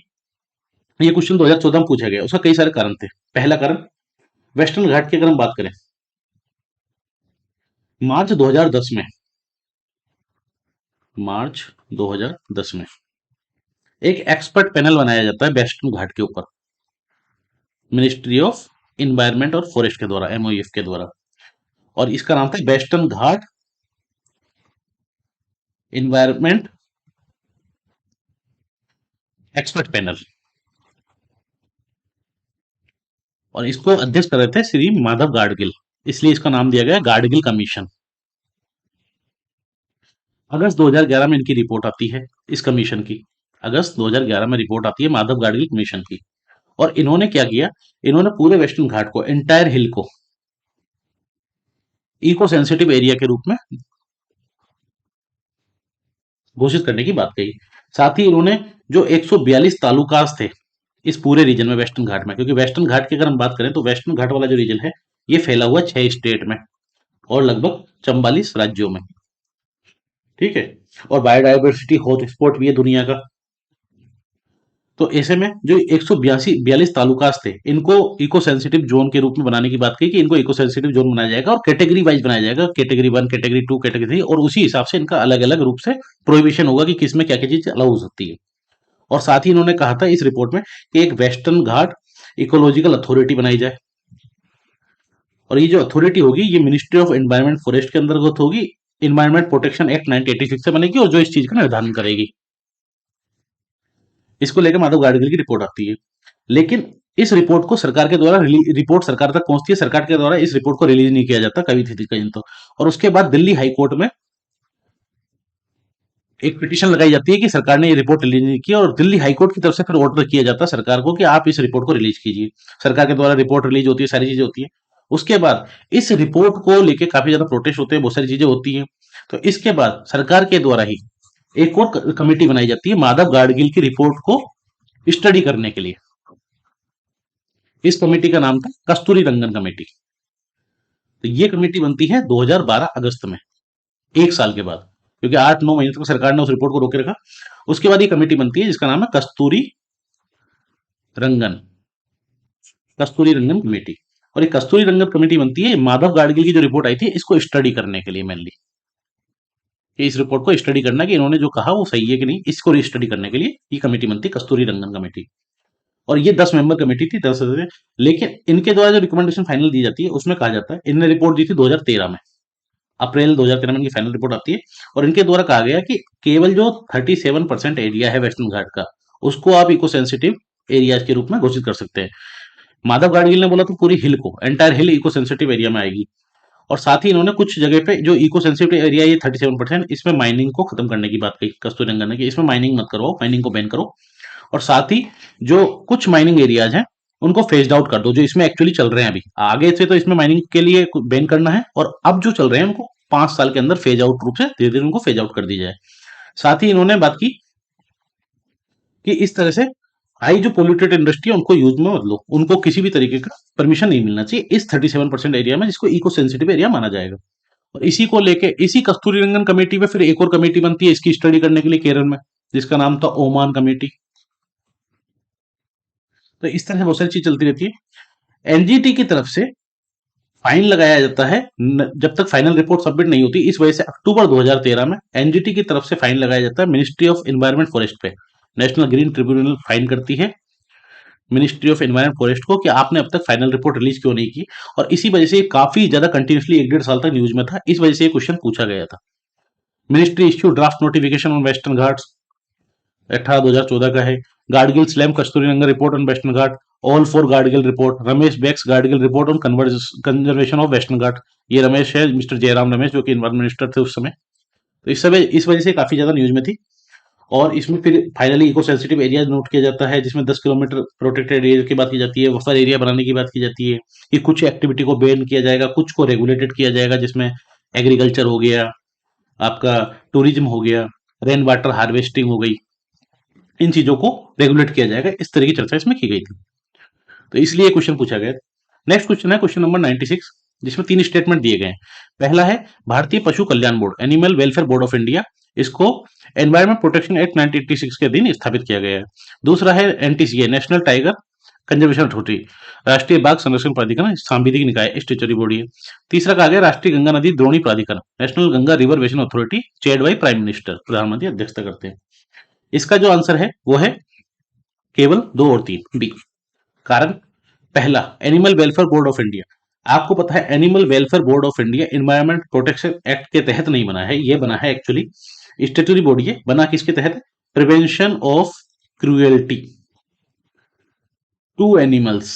ये क्वेश्चन 2014 में पूछा गया, उसका कई सारे कारण थे। पहला कारण, वेस्टर्न घाट की अगर हम बात करें, मार्च 2010 में, मार्च 2010 में एक एक्सपर्ट पैनल बनाया जाता है वेस्टर्न घाट के ऊपर, मिनिस्ट्री ऑफ इन्वायरमेंट और फॉरेस्ट के द्वारा, एमओएफ के द्वारा। और इसका नाम था वेस्टर्न घाट इन्वायरमेंट एक्सपर्ट पैनल। और इसको अध्यक्ष कर रहे थे श्री माधव गाडगिल, इसलिए इसका नाम दिया गया गाडगिल कमीशन। अगस्त 2011 में इनकी रिपोर्ट आती है, इस कमीशन की। अगस्त 2011 में रिपोर्ट आती है माधव गाडगिल कमीशन की। और इन्होंने क्या किया, इन्होंने पूरे वेस्टर्न घाट को, एंटायर हिल को इको सेंसिटिव एरिया के रूप में घोषित करने की बात कही। साथ ही इन्होंने जो 142 तालुकास थे इस पूरे रीजन में, वेस्टर्न घाट में, क्योंकि वेस्टर्न घाट की अगर हम बात करें तो वेस्टर्न घाट वाला जो रीजन है ये फैला हुआ 6 स्टेट में और लगभग 44 राज्यों में, ठीक है। और बायोडायवर्सिटी हॉटस्पॉट भी है दुनिया का। तो ऐसे में जो 142 तालुकास थे, इनको इको सेंसिटिव जोन के रूप में बनाने की बात की कि इनको इको सेंसिटिव जोन बनाया जाएगा और कैटेगरी वाइज बनाया जाएगा, कैटेगरी 1, कैटेगरी 2, कैटेगरी 3, और उसी हिसाब से इनका अलग अलग रूप से प्रोहिबिशन होगा कि किसमें क्या क्या चीज अलाउ हो सकती है। और साथ ही इन्होंने कहा था इस रिपोर्ट में कि एक वेस्टर्न घाट इकोलॉजिकल अथॉरिटी बनाई जाए। और ये जो अथॉरिटी होगी ये मिनिस्ट्री ऑफ एनवायरमेंट फॉरेस्ट के अंतर्गत होगी, इन्वायरमेंट प्रोटेक्शन एक्ट 1986 से बनेगी और जो इस चीज का निर्धारण करेगी। इसको लेकर माधव गाडगिल की रिपोर्ट आती है। लेकिन इस रिपोर्ट को सरकार के द्वारा रिपोर्ट सरकार तक पहुंचती है, सरकार के द्वारा इस रिपोर्ट को रिलीज नहीं किया जाता कभी थी कहीं तो। और उसके बाद दिल्ली हाईकोर्ट में एक पिटीशन लगाई जाती है कि सरकार ने ये रिपोर्ट रिलीज नहीं की, और दिल्ली हाईकोर्ट की तरफ से फिर ऑर्डर किया जाता है सरकार को कि आप इस रिपोर्ट को रिलीज कीजिए। सरकार के द्वारा रिपोर्ट रिलीज होती है, सारी चीजें होती है। उसके बाद इस रिपोर्ट को लेके काफी ज्यादा प्रोटेस्ट होते हैं, बहुत सारी चीजें होती हैं। तो इसके बाद सरकार के द्वारा ही एक और कमेटी बनाई जाती है माधव गाडगिल की रिपोर्ट को स्टडी करने के लिए। इस कमेटी का नाम था कस्तूरी रंगन कमेटी। तो ये कमेटी बनती है 2012 अगस्त में, एक साल के बाद, क्योंकि 8-9 महीने तक सरकार ने उस रिपोर्ट को रोके रखा। उसके बाद ये कमेटी बनती है जिसका नाम है रंगन कस्तूरी रंगन कमेटी। और ये कस्तूरी रंगन कमेटी बनती है माधव गाडगिल की जो रिपोर्ट आई थी इसको स्टडी करने के लिए, मेनली इस रिपोर्ट को स्टडी करना कि इन्होंने जो कहा वो सही है कि नहीं, इसको स्टडी करने के लिए ये कमेटी बनती है कस्तूरी रंगन कमेटी। और ये 10 मेंबर कमेटी थी, 10 सदस्य। लेकिन इनके द्वारा जो रिकमेंडेशन फाइनल दी जाती है उसमें कहा जाता है, इनने रिपोर्ट दी थी 2013 में, अप्रैल 2013 में इनकी फाइनल रिपोर्ट आती है। और इनके द्वारा कहा गया कि केवल जो 37% एरिया है वेस्टर्न घाट का, उसको आप इको सेंसिटिव एरियाज के रूप में घोषित कर सकते हैं। माधव गाडगिल ने बोला तो पूरी हिल को, एंटायर हिल इको सेंसिटिव एरिया में आएगी। और साथ ही इन्होंने कुछ जगह पे जो इको सेंसिटिव एरिया ये 37%, इसमें माइनिंग को खत्म करने की बात कही कस्तूरी रंगन ने कि इसमें माइनिंग मत करो, माइनिंग को बैन करो। और साथ ही जो कुछ माइनिंग एरियाज हैं उनको फेज्ड आउट कर दो, जो इसमें एक्चुअली चल रहे हैं अभी। आगे से तो इसमें माइनिंग के लिए बैन करना है, और अब जो चल रहे हैं उनको 5 साल के अंदर फेज आउट रूप से धीरे धीरे उनको फेज आउट कर दी जाए। साथ ही इन्होंने बात की कि इस तरह से हाई जो पोल्यूटेड इंडस्ट्री है उनको यूज में मत लो, उनको किसी भी तरीके का परमिशन नहीं मिलना चाहिए इस 37% एरिया में, जिसको इको सेंसिटिव एरिया माना जाएगा। और इसी को लेके इसी कस्तूरी रंगन कमेटी में फिर एक और कमेटी बनती है इसकी स्टडी करने के लिए केरल में, जिसका नाम था ओमान कमेटी। तो इस तरह से बहुत सारी चीज चलती रहती है। एनजीटी की तरफ से फाइन लगाया जाता है जब तक फाइनल रिपोर्ट सबमिट नहीं होती। इस वजह से अक्टूबर 2013 में एनजीटी की तरफ से फाइन लगाया जाता है मिनिस्ट्री ऑफ एनवायरमेंट फॉरेस्ट पे। नेशनल ग्रीन ट्रिब्यूनल फाइन करती है मिनिस्ट्री ऑफ एनवायरमेंट फॉरेस्ट को कि आपने अब तक फाइनल रिपोर्ट रिलीज क्यों नहीं की। और इसी वजह से काफी ज्यादा कंटिन्यूसली 1-1.5 साल तक न्यूज में था, इस वजह से ये क्वेश्चन पूछा गया था। Ministry issue draft notification on Western Ghats 18/2014 का है। Gadgil slam Kasturi Rangan report on Western Ghat, all for Gadgil report, Ramesh backs Gadgil report on conservation of Western Ghat. ये रमेश है, मिस्टर जयराम रमेश, जो कि इन्वायरमेंट मिनिस्टर थे उस समय। तो इस वजह से काफी ज्यादा न्यूज में थी। और इसमें फिर finally eco sensitive area note किया जाता है, जिसमें 10 किलोमीटर प्रोटेक्टेड एरिया की बात की जाती है, बफर एरिया बनाने की बात की जाती है कि कुछ एक्टिविटी को बैन किया जाएगा, कुछ को रेगुलेटेड किया जाएगा, जिसमें एग्रीकल्चर हो गया, आपका टूरिज्म हो गया, रेन वाटर हार्वेस्टिंग हो गई, इन चीजों को रेगुलेट किया जाएगा। इस तरह की चर्चा इसमें की गई थी, तो इसलिए क्वेश्चन पूछा गया। नेक्स्ट क्वेश्चन है क्वेश्चन नंबर 96, जिसमें 3 स्टेटमेंट दिए गए हैं। पहला है भारतीय पशु कल्याण board, Animal Welfare Board of India, इसको एनवायरमेंट प्रोटेक्शन एक्ट 1986 के दिन स्थापित किया गया है। दूसरा है NTCA, National Tiger Conservation Authority, राष्ट्रीय बाघ संरक्षण प्राधिकरण, सांविधिक निकाय, स्टेचुरी बॉडी है। तीसरा कहा गया राष्ट्रीय गंगा नदी द्रोणी प्राधिकरण, national Ganga river basin authority, chaired by prime minister, प्रधानमंत्री अध्यक्षता करते हैं। इसका जो आंसर है वो है केवल 2 और 3, बी। कारण, पहला animal Welfare Board of India, आपको पता है animal Welfare Board of India environment protection act के तहत नहीं बना है, ये बना है एक्चुअली स्टेटरी बॉडी है। बना किसके तहत? Prevention of cruelty to animals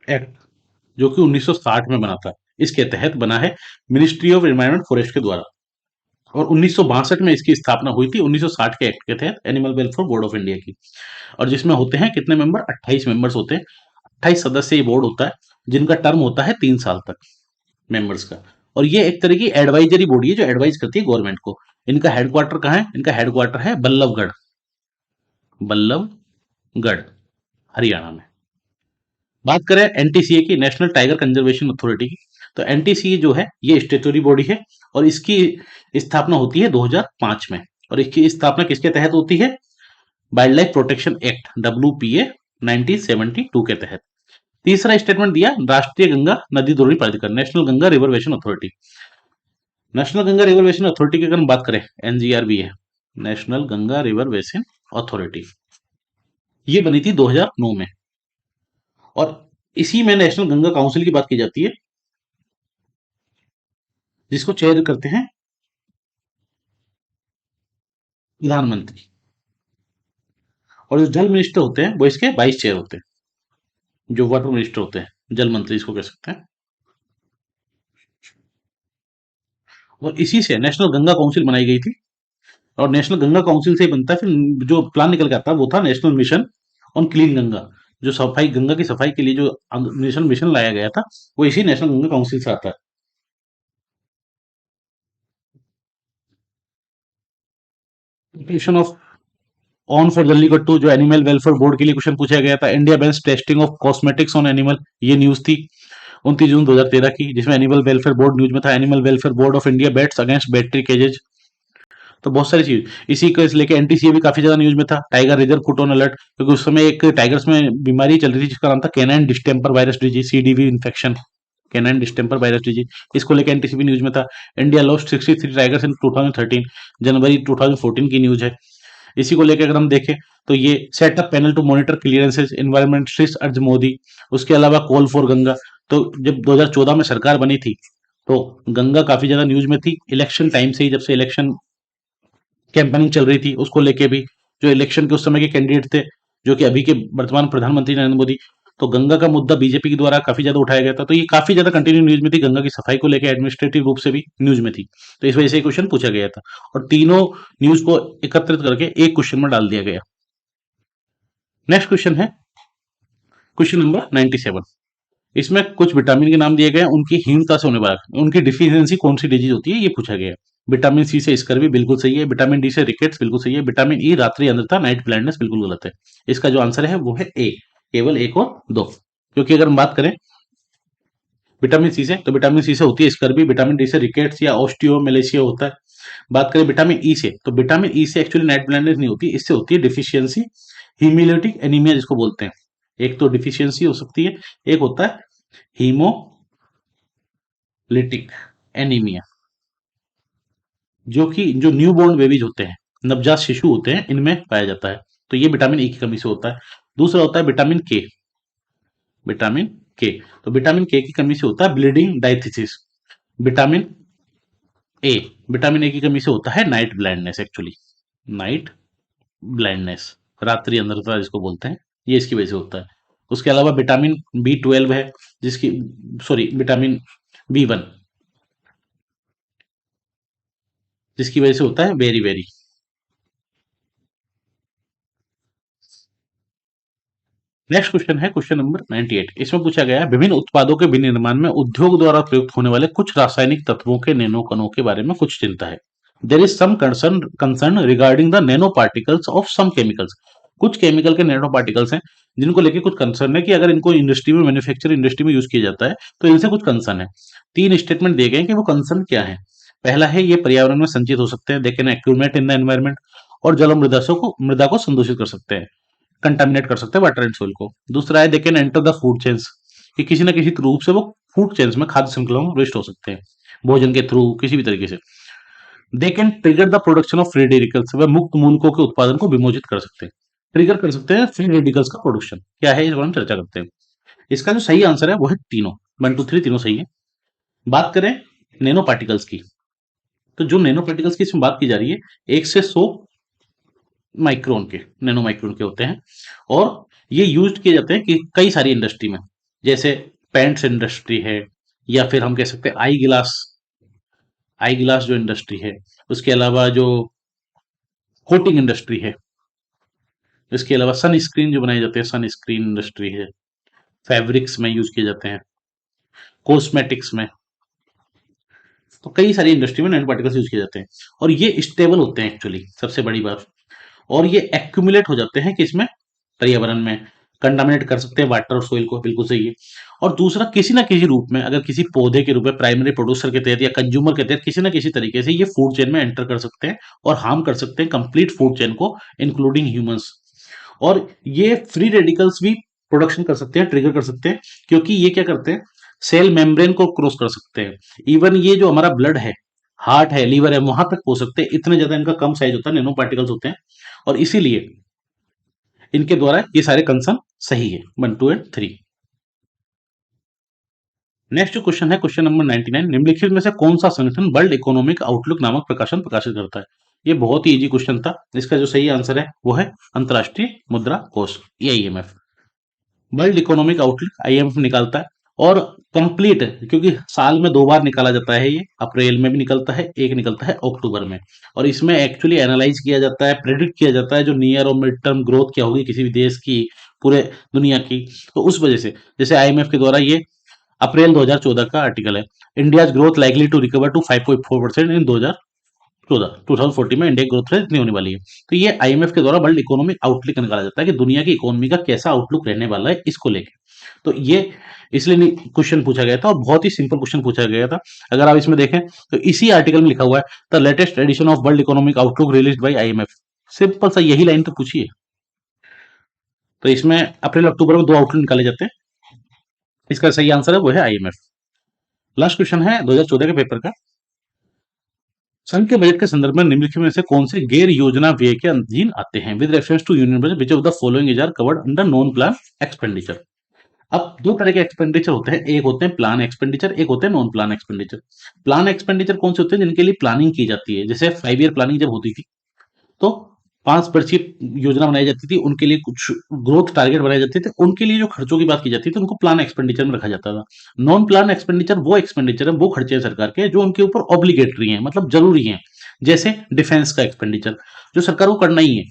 act, जो कि 1960 में बना था, इसके तहत बना है मिनिस्ट्री ऑफ एनवायरमेंट फॉरेस्ट के द्वारा। और 1962 में इसकी स्थापना हुई थी, 1960 के एक्ट के तहत animal Welfare Board of India की। और जिसमें होते हैं कितने मेंबर? 28 मेंबर्स होते हैं। 28 सदस्य ये बोर्ड होता है, जिनका टर्म होता है 3 साल तक मेंबर्स का। और ये एक तरह की एडवाइजरी बॉडी है जो एडवाइज करती है गवर्नमेंट को। इनका हेडक्वार्टर कहाँ है? इनका हेडक्वार्टर है बल्लभगढ़, बल्लभगढ़, हरियाणा में। बात करें एनटीसीए की, नेशनल टाइगर कंजर्वेशन अथॉरिटी की, तो एनटीसीए जो है ये स्टेटरी बॉडी है और इसकी स्थापना होती है 2005 में। और इसकी स्थापना किसके तहत होती है? Wild life protection act, WPA 1972 के तहत। तीसरा स्टेटमेंट दिया राष्ट्रीय गंगा नदी द्रोणी प्राधिकरण, national Ganga river basin authority. National Ganga river basin authority की अगर हम बात करें, एनजीआरबी है, national Ganga river basin authority, ये बनी थी 2009 में। और इसी में नेशनल गंगा काउंसिल की बात की जाती है, जिसको चेयर करते हैं प्रधानमंत्री। और जो जल मिनिस्टर होते हैं वो इसके वाइस चेयर होते हैं, जो वाटर मिनिस्टर होते हैं, जल मंत्री इसको कह सकते हैं। और इसी से नेशनल गंगा काउंसिल बनाई गई थी। और नेशनल गंगा काउंसिल से ही बनता है फिर जो प्लान निकल के आता है वो था national mission on clean Ganga, जो सफाई गंगा की सफाई के लिए जो नेशनल मिशन लाया गया था, वो इसी नेशनल गंगा काउंसिल से आता है। ऑफ ऑन फॉर जल्लीकट्टू, जो एनिमल वेलफेयर बोर्ड के लिए क्वेश्चन पूछा गया था। India bans testing of cosmetics on animal, ये न्यूज थी 29 जून 2013 की, जिसमें एनिमल वेलफेयर बोर्ड न्यूज में था। Animal Welfare Board of India bats against battery cages, तो बहुत सारी चीज इसी को लेके एनटीसीए भी काफी ज्यादा न्यूज में था। Tiger reserve put on alert, क्योंकि उस समय एक टाइगर्स में बीमारी चल रही थी जिसका नाम था canine distemper virus disease, CDV infection, canine distemper virus disease, इसको लेकर एनटीसीबी न्यूज में था। इंडिया लॉस्ट 63 टाइगर्स इन 2013, जनवरी 2014 की न्यूज है। इसी को लेकर अगर हम देखें तो ये setup panel to monitor clearances, environmentalist urge Modi, उसके अलावा कॉल फॉर गंगा। तो जब 2014 में सरकार बनी थी तो गंगा काफी ज्यादा न्यूज में थी, इलेक्शन टाइम से ही, जब से इलेक्शन कैंपेनिंग चल रही थी उसको लेके भी। जो इलेक्शन के उस समय के कैंडिडेट थे, जो कि अभी के वर्तमान प्रधानमंत्री नरेंद्र मोदी, तो गंगा का मुद्दा बीजेपी के द्वारा काफी ज्यादा उठाया गया था। तो ये काफी ज्यादा कंटिन्यू न्यूज में थी, गंगा की सफाई को लेकर एडमिनिस्ट्रेटिव रूप से भी न्यूज में थी। तो इस वजह से क्वेश्चन पूछा गया था और तीनों न्यूज को एकत्रित करके एक क्वेश्चन में डाल दिया गया। नेक्स्ट क्वेश्चन है क्वेश्चन नंबर 97। इसमें कुछ विटामिन के नाम दिए गए हैं, उनकी हीनता से होने वाला, उनकी डिफिशियंसी कौन सी डिजीज होती है ये पूछा गया है। विटामिन सी से स्कर्वी बिल्कुल सही है, विटामिन डी से रिकेट्स बिल्कुल सही है, विटामिन ई रात्रि अंधता नाइट ब्लाइंडनेस बिल्कुल गलत है। इसका जो आंसर है वो है ए, केवल एक और दो। क्योंकि अगर हम बात करें विटामिन सी से, तो विटामिन सी से होती है स्कर्वी, विटामिन डी से रिकेट्स या ऑस्टियोमेलेशिया होता है। बात करें विटामिन ई से, तो विटामिन ई से एक्चुअली नाइट ब्लाइंडनेस नहीं होती, इससे होती है डिफिशियंसी हीमोलिटिक एनीमिया जिसको बोलते हैं। एक तो डिफिशियंसी हो सकती है, एक होता है हीमोलिटिक एनीमिया, जो कि जो न्यू बोर्न बेबीज होते हैं, नवजात शिशु होते हैं, इनमें पाया जाता है। तो ये विटामिन ई की कमी से होता है। दूसरा होता है विटामिन के, विटामिन के, तो विटामिन के की कमी से होता है bleeding diathesis. Vitamin A, vitamin A की कमी से होता है night blindness, actually night blindness, रात्रि अंधता जिसको बोलते हैं, ये इसकी वजह से होता है। उसके अलावा विटामिन B12 है, जिसकी, सॉरी, विटामिन B1, जिसकी वजह से होता है वेरी वेरी। नेक्स्ट क्वेश्चन है क्वेश्चन नंबर 98। इसमें पूछा गया है विभिन्न उत्पादों के विनिर्माण में उद्योग द्वारा प्रयुक्त होने वाले कुछ रासायनिक तत्वों के नैनो कणों के बारे में कुछ चिंता है। There is some concern regarding the nano particles of some chemicals. कुछ केमिकल के नैनो पार्टिकल्स हैं जिनको लेके कुछ कंसर्न है कि अगर इनको इंडस्ट्री में, मैन्युफैक्चर इंडस्ट्री में यूज किया जाता है तो इनसे कुछ कंसर्न है। तीन स्टेटमेंट दिए गए हैं कि वो कंसर्न क्या है। पहला है ये पर्यावरण में संचित हो सकते हैं, they can accumulate in the environment, और जल और मृदा को संदूषित कर सकते हैं, कंटामिनेट कर सकते हैं वाटर एंड सोइल को। दूसरा है they can enter the food chains, कि किसी ना किसी रूप से वो फूड चेन्स में, खाद्य श्रृंखला में प्रविष्ट हो सकते हैं, भोजन के थ्रू किसी भी तरीके से। They can trigger the production of free radicals, वह मुक्त मूलकों के उत्पादन को विमोचित कर सकते हैं, ट्रिगर कर सकते हैं फ्री रेडिकल्स का प्रोडक्शन। क्या है इस बारे में चर्चा करते हैं। इसका जो सही आंसर है वो है तीनों, 1 2 3 तीनों सही है। बात करें नैनो पार्टिकल्स की, तो जो नैनो पार्टिकल्स की इसमें बात की जा रही है 1 से 100 माइक्रोन के, नैनो माइक्रोन के होते हैं, और ये यूज किए जाते हैं कि कई सारी इंडस्ट्री में, जैसे पेंट्स इंडस्ट्री है, या फिर हम कह सकते हैं आई गिलास जो इंडस्ट्री है, उसके अलावा जो कोटिंग इंडस्ट्री है, इसके अलावा सन स्क्रीन जो बनाए जाते हैं, सन स्क्रीन इंडस्ट्री है, फैब्रिक्स में यूज किए जाते हैं, कॉस्मेटिक्स में, तो कई सारी इंडस्ट्री में नैनो पार्टिकल्स यूज किए जाते हैं। और ये स्टेबल होते हैं एक्चुअली, सबसे बड़ी बात। और ये एक्यूमुलेट हो जाते हैं किसमें, पर्यावरण में, कंटामिनेट कर सकते हैं वाटर और सोइल को, बिल्कुल सही है। और दूसरा, किसी ना किसी रूप में, अगर किसी पौधे के रूप में प्राइमरी प्रोड्यूसर के तहत या कंज्यूमर के तहत किसी ना किसी तरीके से ये फूड चेन में एंटर कर सकते हैं और हार्म कर सकते हैं कंप्लीट फूड चेन को, इंक्लूडिंग ह्यूमंस। और ये फ्री रेडिकल्स भी प्रोडक्शन कर सकते हैं, ट्रिगर कर सकते हैं, क्योंकि ये क्या करते हैं, सेल मेम्ब्रेन को क्रॉस कर सकते हैं। इवन ये जो हमारा ब्लड है, हार्ट है, लीवर है, वहां तक हो सकते हैं, इतने ज्यादा इनका कम साइज होता है, नैनो पार्टिकल्स होते हैं। और इसीलिए इनके द्वारा ये सारे कंसर्न सही है, 1 2 एंड 3। नेक्स्ट जो क्वेश्चन है क्वेश्चन नंबर 99। निम्नलिखित में से कौन सा संगठन वर्ल्ड इकोनॉमिक आउटलुक नामक प्रकाशन प्रकाशित करता है। ये बहुत ही इजी क्वेश्चन था। इसका जो सही आंसर है वो है अंतर्राष्ट्रीय मुद्रा कोष, IMF. World economic outlook IMF निकालता है, और कंप्लीट, क्योंकि साल में 2 बार निकाला जाता है, ये अप्रैल में भी निकलता है, एक निकलता है अक्टूबर में। और इसमें एक्चुअली एनालाइज किया जाता है, प्रेडिक्ट किया जाता है जो नियर और मिड टर्म ग्रोथ क्या होगी किसी भी देश की, पूरे दुनिया की। तो उस वजह से, जैसे आईएमएफ के द्वारा, ये अप्रैल 2014 का आर्टिकल है, India growth likely to recover to 5.4% in 2040 में इंडिया ग्रोथ रेट इतनी होने वाली है। तो ये आईएमएफ के द्वारा वर्ल्ड इकोनॉमिक आउटलुक निकाला जाता है कि दुनिया की इकोनॉमी का कैसा आउटलुक रहने वाला है, इसको लेके। तो ये इसलिए क्वेश्चन पूछा गया था, और बहुत ही सिंपल क्वेश्चन पूछा गया था। अगर आप इसमें देखें तो इसी आर्टिकल में लिखा हुआ है the latest edition of world economic outlook released by IMF. Simple सा यही लाइन तो पूछी है। तो इसमें अप्रैल अक्टूबर में 2 आउटलुक निकाले जाते हैं। इसका सही आंसर है वो है आईएमएफ। लास्ट क्वेश्चन है 2014 के पेपर का। संघ के बजट के संदर्भ में निम्नलिखित में से कौन से गैर योजना व्यय के अधीन आते हैं। With reference to union budget which of the following is are covered under non plan expenditure. अब 2 तरह के एक्सपेंडिचर होते हैं, एक होते हैं प्लान एक्सपेंडिचर, एक होते हैं non plan expenditure. Plan expenditure कौन से होते हैं, जिनके लिए प्लानिंग की जाती है, जैसे 5 ईयर प्लानिंग जब होती थी तो 5 वर्षीय योजना बनाई जाती थी, उनके लिए कुछ ग्रोथ टारगेट बनाए जाते थे, उनके लिए जो खर्चों की बात की जाती थी उनको प्लान एक्सपेंडिचर में रखा जाता था। नॉन प्लान एक्सपेंडिचर वो एक्सपेंडिचर है, वो खर्चे हैं सरकार के जो उनके ऊपर ऑब्लिगेटरी हैं, मतलब जरूरी हैं। जैसे डिफेंस का एक्सपेंडिचर, जो सरकार को करना ही है,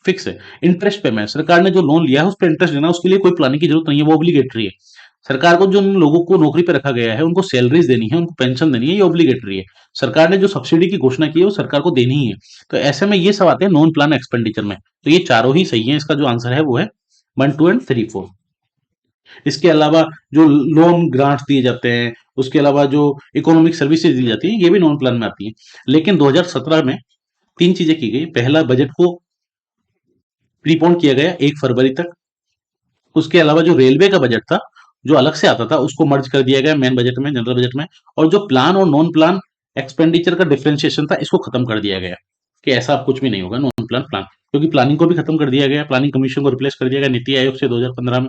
फिक्स है। इंटरेस्ट पेमेंट, सरकार ने जो लोन लिया है उस पर इंटरेस्ट देना, उसके लिए कोई प्लानिंग की जरूरत नहीं है, वो ऑब्लिगेटरी है। सरकार को जो उन लोगों को नौकरी पे रखा गया है उनको सैलरीज देनी है, उनको पेंशन देनी है, ये ऑब्लिगेटरी है। सरकार ने जो सब्सिडी की घोषणा की है वो सरकार को देनी ही है। तो ऐसे में ये सब आते हैं नॉन प्लान एक्सपेंडिचर में। तो ये चारों ही सही है, इसका जो आंसर है वो है 1 2 एंड 3 4। इसके अलावा जो लोन ग्रांट्स दिए जाते हैं, उसके अलावा जो इकोनॉमिक सर्विसेज दी जाती है, ये भी नॉन प्लान में आती है। लेकिन 2017 में 3 चीजें की गई। पहला, बजट को प्रीपोन किया गया 1 फरवरी तक। उसके अलावा जो रेलवे का बजट था, जो अलग से आता था, उसको मर्ज कर दिया गया मेन बजट में, जनरल बजट में। और जो प्लान और नॉन प्लान एक्सपेंडिचर का डिफरेंशिएशन था, इसको खत्म कर दिया गया कि ऐसा अब कुछ भी नहीं होगा, नॉन प्लान प्लान। क्योंकि प्लानिंग को भी खत्म कर दिया गया, प्लानिंग कमीशन को रिप्लेस कर दिया गया नीति आयोग से 2015 में।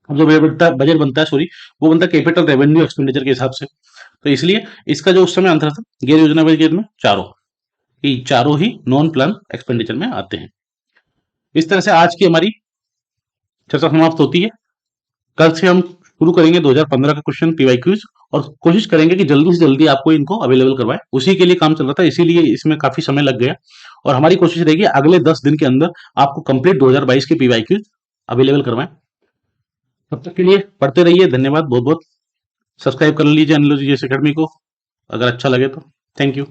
अब जो बजट बनता है, सॉरी, वो बनता है कैपिटल रेवेन्यू एक्सपेंडिचर के हिसाब से। तो इसलिए इसका जो उस समय आंसर था गैर योजना बजट में चारों, कि चारों ही नॉन प्लान एक्सपेंडिचर में आते हैं। इस तरह से आज की हमारी चर्चा समाप्त होती है। कल से हम शुरू करेंगे 2015 का क्वेश्चन पीवाई क्यूज, और कोशिश करेंगे कि जल्दी से जल्दी आपको इनको अवेलेबल करवाएं। उसी के लिए काम चल रहा था, इसीलिए इसमें काफी समय लग गया और हमारी कोशिश रहेगी अगले 10 दिन के अंदर आपको कंप्लीट 2022 के पीवाईक्यू अवेलेबल करवाएं। तब तक के लिए पढ़ते रहिए। धन्यवाद बहुत बहुत। सब्सक्राइब कर लीजिए एनालॉजी जेएस एकेडमी को अगर अच्छा लगे तो। Thank you.